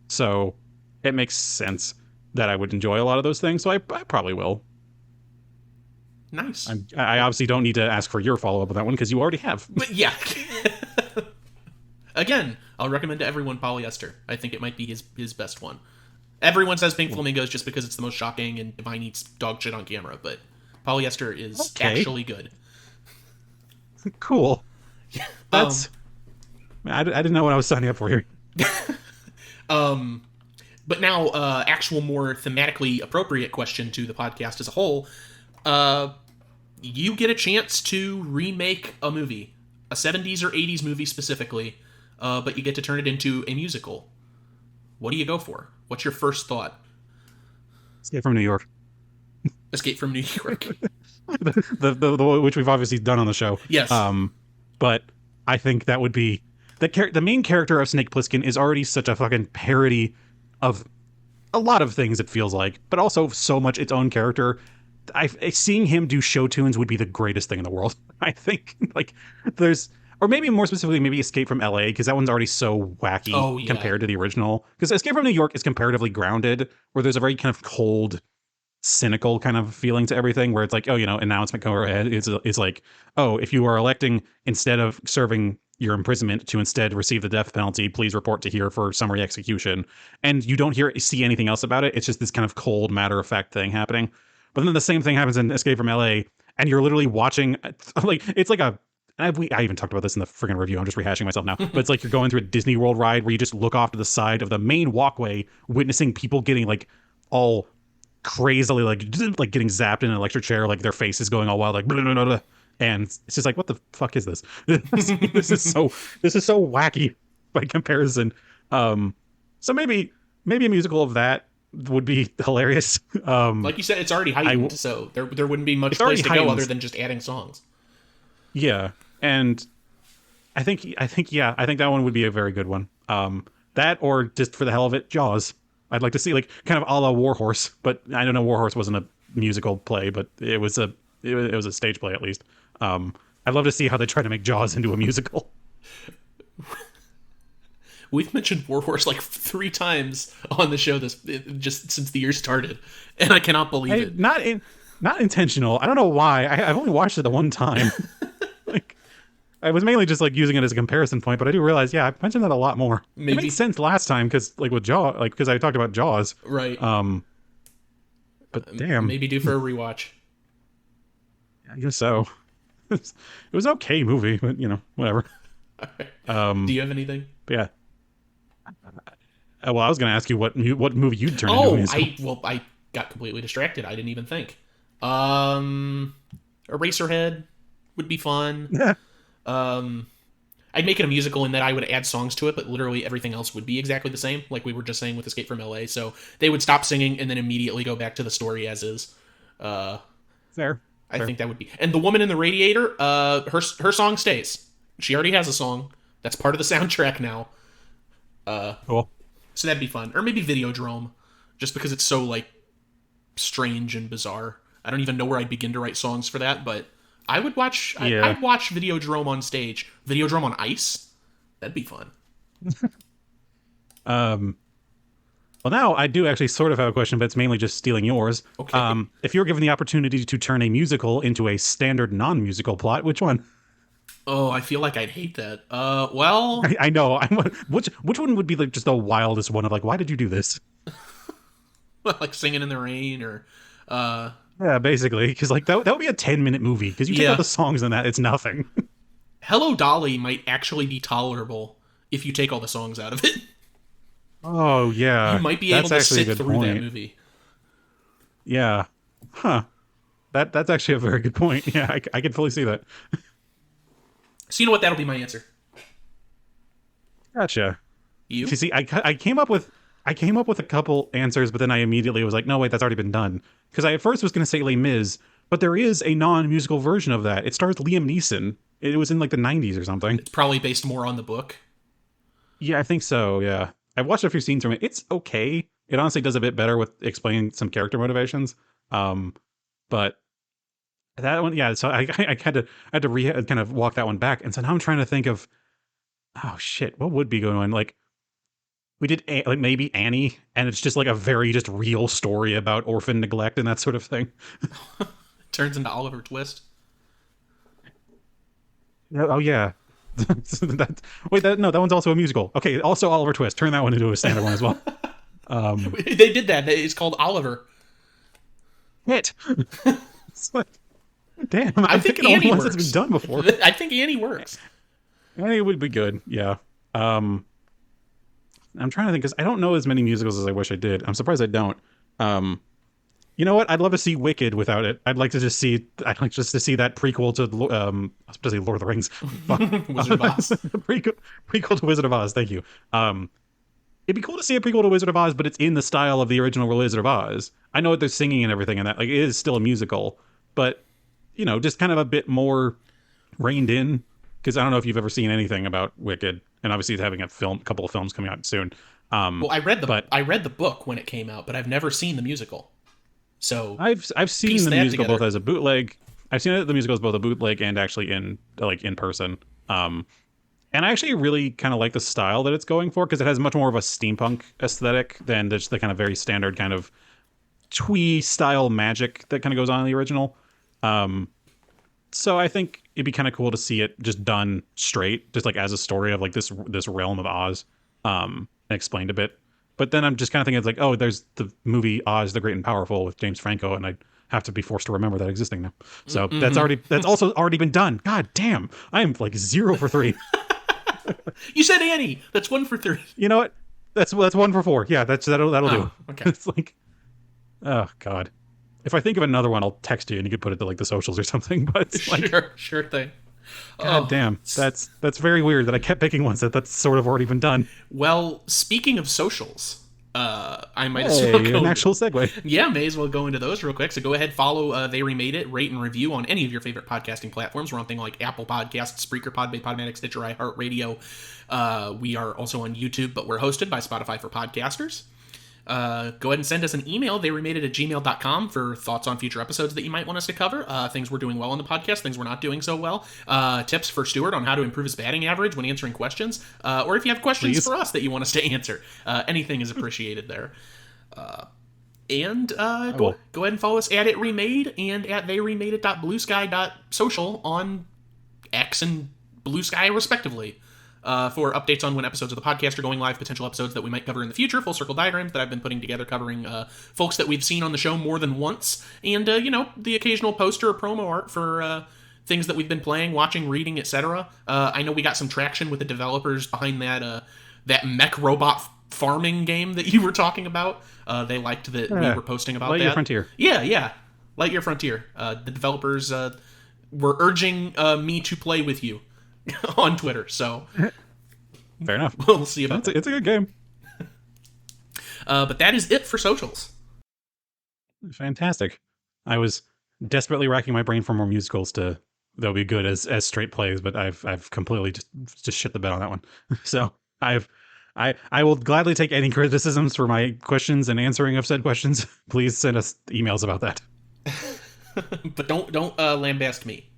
B: So it makes sense that I would enjoy a lot of those things. So I probably will.
A: Nice.
B: I obviously don't need to ask for your follow-up on that one, because you already have.
A: But yeah. Again, I'll recommend to everyone Polyester. I think it might be his best one. Everyone says Pink Flamingos just because it's the most shocking and Divine eats dog shit on camera, but Polyester is actually good.
B: Cool. That's... I didn't know what I was signing up for here.
A: But now, actual more thematically appropriate question to the podcast as a whole. You get a chance to remake a movie, a 70s or 80s movie specifically, but you get to turn it into a musical. What do you go for? What's your first thought?
B: Escape from New York.
A: Escape from New York.
B: the which we've obviously done on the show.
A: Yes.
B: But I think that would be the main character of Snake Plissken is already such a fucking parody of a lot of things, it feels like, but also so much its own character. Seeing him do show tunes would be the greatest thing in the world. I think, like, or maybe more specifically, maybe Escape from LA, because that one's already so wacky compared to the original. Because Escape from New York is comparatively grounded, where there's a very kind of cold, cynical kind of feeling to everything, where it's like, announcement go ahead. It's like, if you are electing, instead of serving your imprisonment, to instead receive the death penalty, please report to here for summary execution. And you don't see anything else about it. It's just this kind of cold, matter-of-fact thing happening. But then the same thing happens in Escape from LA, and you're literally watching, like, it's like a I even talked about this in the friggin' review. I'm just rehashing myself now. But it's like you're going through a Disney World ride where you just look off to the side of the main walkway, witnessing people getting like all crazily like getting zapped in an electric chair, like their faces going all wild, like blah, blah, blah, blah. And it's just like, what the fuck is this? This is so wacky by comparison. So maybe a musical of that would be hilarious.
A: Like you said, it's already heightened, so there wouldn't be much place to go other than just adding songs.
B: Yeah, and I think that one would be a very good one. That or just for the hell of it, Jaws. I'd like to see like kind of a la Warhorse, but I don't know, Warhorse wasn't a musical play, but it was a stage play at least. I'd love to see how they try to make Jaws into a musical.
A: We've mentioned Warhorse like 3 times on the show just since the year started, and I cannot believe it.
B: Not intentional. I don't know why. I've only watched it the one time. Like, I was mainly just like using it as a comparison point, but I do realize, yeah, I've mentioned that a lot more. It made sense last time because like with Jaws, like because I talked about Jaws,
A: right?
B: But damn,
A: maybe due for a rewatch.
B: I guess so. It was an okay movie, but you know, whatever.
A: Right. Do you have anything?
B: Yeah. Well, I was going to ask you what movie you'd turn into a musical.
A: I got completely distracted. I didn't even think. Eraserhead would be fun.
B: Yeah.
A: I'd make it a musical in that I would add songs to it, but literally everything else would be exactly the same, like we were just saying with Escape from LA. So they would stop singing and then immediately go back to the story as is.
B: Fair.
A: I think that would be. And The Woman in the Radiator, her song stays. She already has a song. That's part of the soundtrack now.
B: Cool.
A: So that'd be fun. Or maybe Videodrome, just because it's so, like, strange and bizarre. I don't even know where I'd begin to write songs for that, but I would watch...
B: Yeah.
A: I'd watch Videodrome on stage. Videodrome on ice? That'd be fun.
B: Well, now I do actually sort of have a question, but it's mainly just stealing yours.
A: Okay.
B: If you were given the opportunity to turn a musical into a standard non-musical plot, which one?
A: Oh, I feel like I'd hate that. Well...
B: I know. Which one would be like just the wildest one of like, why did you do this?
A: like Singing in the Rain or...
B: Yeah, basically. Because like that would be a 10-minute movie. Because you take out the songs in that, it's nothing.
A: Hello Dolly might actually be tolerable if you take all the songs out of it.
B: Oh, yeah.
A: You might be able to sit through that movie.
B: Yeah. Huh. That's actually a very good point. Yeah, I can fully see that.
A: So you know what? That'll be my answer.
B: Gotcha.
A: You?
B: See, I came up with a couple answers, but then I immediately was like, no, wait, that's already been done. Because I at first was going to say Les Mis, but there is a non-musical version of that. It stars Liam Neeson. It was in like the 90s or something.
A: It's probably based more on the book.
B: Yeah, I think so, yeah. I've watched a few scenes from it. It's okay. It honestly does a bit better with explaining some character motivations. But that one, yeah, so I had to kind of walk that one back. And so now I'm trying to think of, oh shit, what would be going on? Like, we did like maybe Annie, and it's just like a very just real story about orphan neglect and that sort of thing.
A: Turns into Oliver Twist.
B: Oh yeah. That one's also a musical. Okay, also Oliver Twist. Turn that one into a standard one as well.
A: They did that. It's called Oliver.
B: Hit. Damn, I'm thinking all the ones that's been done before.
A: I think Annie works.
B: Annie would be good. Yeah. I'm trying to think because I don't know as many musicals as I wish I did. I'm surprised I don't. You know what? I'd love to see Wicked without it. I'd like to just see that prequel to I was supposed to say Lord of the Rings.
A: Wizard of Oz.
B: prequel to Wizard of Oz. Thank you. It'd be cool to see a prequel to Wizard of Oz, but it's in the style of the original Wizard of Oz. I know that there's singing and everything, and that like it is still a musical, but you know, just kind of a bit more reined in. Because I don't know if you've ever seen anything about Wicked, and obviously it's having a couple of films coming out soon.
A: Well, I read the book when it came out, but I've never seen the musical. So
B: I've seen the musical both as a bootleg. I've seen the musical as both a bootleg and actually in person. And I actually really kind of like the style that it's going for because it has much more of a steampunk aesthetic than just the kind of very standard kind of twee style magic that kind of goes on in the original. So I think it'd be kind of cool to see it just done straight, just like as a story of like this realm of Oz, and explained a bit. But then I'm just kind of thinking it's like, oh, there's the movie Oz, the Great and Powerful with James Franco, and have to be forced to remember that existing now. So that's also already been done. God damn, I am like 0 for 3.
A: You said Annie. That's 1 for 3.
B: You know what? That's 1 for 4. Yeah, that'll do.
A: Okay.
B: It's like, oh God. If I think of another one, I'll text you and you could put it to like the socials or something. But it's like,
A: sure thing.
B: God damn, that's very weird that I kept picking ones that's sort of already been done.
A: Well, speaking of socials, I might as well go...
B: an actual segue.
A: Yeah, may as well go into those real quick. So go ahead, follow They Remade It, rate and review on any of your favorite podcasting platforms. We're on things like Apple Podcasts, Spreaker, Podbay, Podmatics, Stitcher, iHeartRadio. We are also on YouTube, but we're hosted by Spotify for Podcasters. Go ahead and send us an email, theyremadeit@gmail.com, for thoughts on future episodes that you might want us to cover, things we're doing well on the podcast, things we're not doing so well, tips for Stuart on how to improve his batting average when answering questions, or if you have questions for us that you want us to answer. Anything is appreciated there. Go ahead and follow us at It Remade and at theyremadeit.bluesky.social on X and Blue Sky, respectively. For updates on when episodes of the podcast are going live, potential episodes that we might cover in the future, full circle diagrams that I've been putting together covering folks that we've seen on the show more than once, and, the occasional poster or promo art for things that we've been playing, watching, reading, etc. I know we got some traction with the developers behind that mech robot farming game that you were talking about. They liked that we were posting about
B: Lightyear
A: that.
B: Frontier.
A: Yeah. Lightyear Frontier. The developers were urging me to play with you on Twitter, so
B: fair enough.
A: We'll see about that.
B: It's a good game.
A: But that is it for socials.
B: Fantastic. I was desperately racking my brain for more musicals that'll be good as straight plays, but I've completely just shit the bed on that one. So I will gladly take any criticisms for my questions and answering of said questions. Please send us emails about that.
A: But don't lambaste me.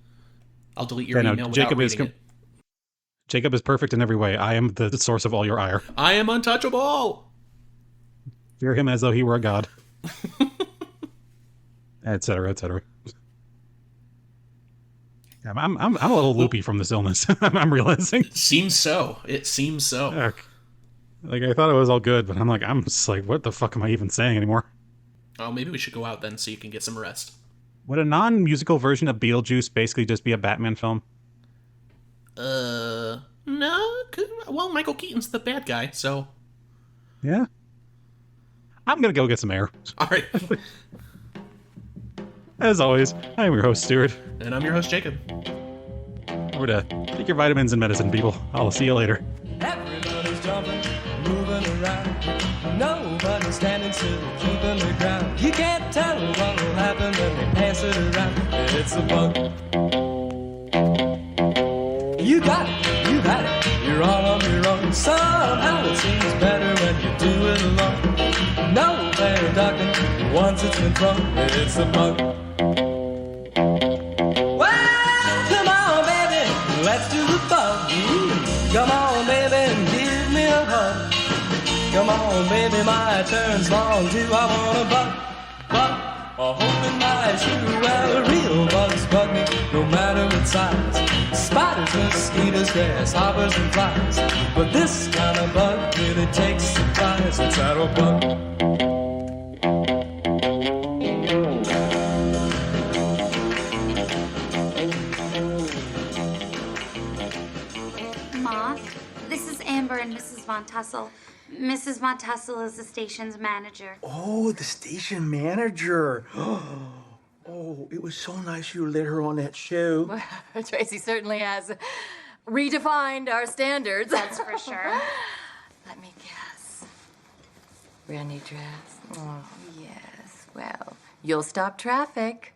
A: I'll delete your email without reading it.
B: Jacob is perfect in every way. I am the source of all your ire.
A: I am untouchable.
B: Fear him as though he were a god. Etc. etc. I'm a little loopy from this illness. I'm realizing.
A: It seems so.
B: Like I thought it was all good, but I'm just like, what the fuck am I even saying anymore?
A: Oh, maybe we should go out then so you can get some rest.
B: Would a non-musical version of Beetlejuice basically just be a Batman film?
A: No. Well, Michael Keaton's the bad guy, so...
B: Yeah. I'm gonna go get some air.
A: All right.
B: As always, I'm your host, Stuart.
A: And I'm your host, Jacob.
B: Remember to take your vitamins and medicine, people. I'll see you later.
D: Everybody's jumping, moving around. Nobody's standing still, keeping the ground. You can't tell what will happen when they pass it around. It's a bug. You got it, you're all on your own. Somehow it seems better when you do it alone. No better ducking once it's been thrown. It's a bug. Well, come on, baby, let's do the bug. Come on, baby, and give me a hug. Come on, baby, my turn's long too. I want a bug. A hole in my shoe. Well, real bugs bug me, no matter what size. Spiders, mosquitoes, grasshoppers, and flies. But this kind of bug really takes surprise. It's that old bug.
E: Ma, this is Amber and Mrs. Von Tussle. Mrs. Von Tussle is the station's manager.
F: Oh, the station manager. Oh, it was so nice you let her on that show.
G: Well, Tracy certainly has redefined our standards.
E: That's for sure.
G: Let me guess. Real new dress? Oh, yes. Well, you'll stop traffic.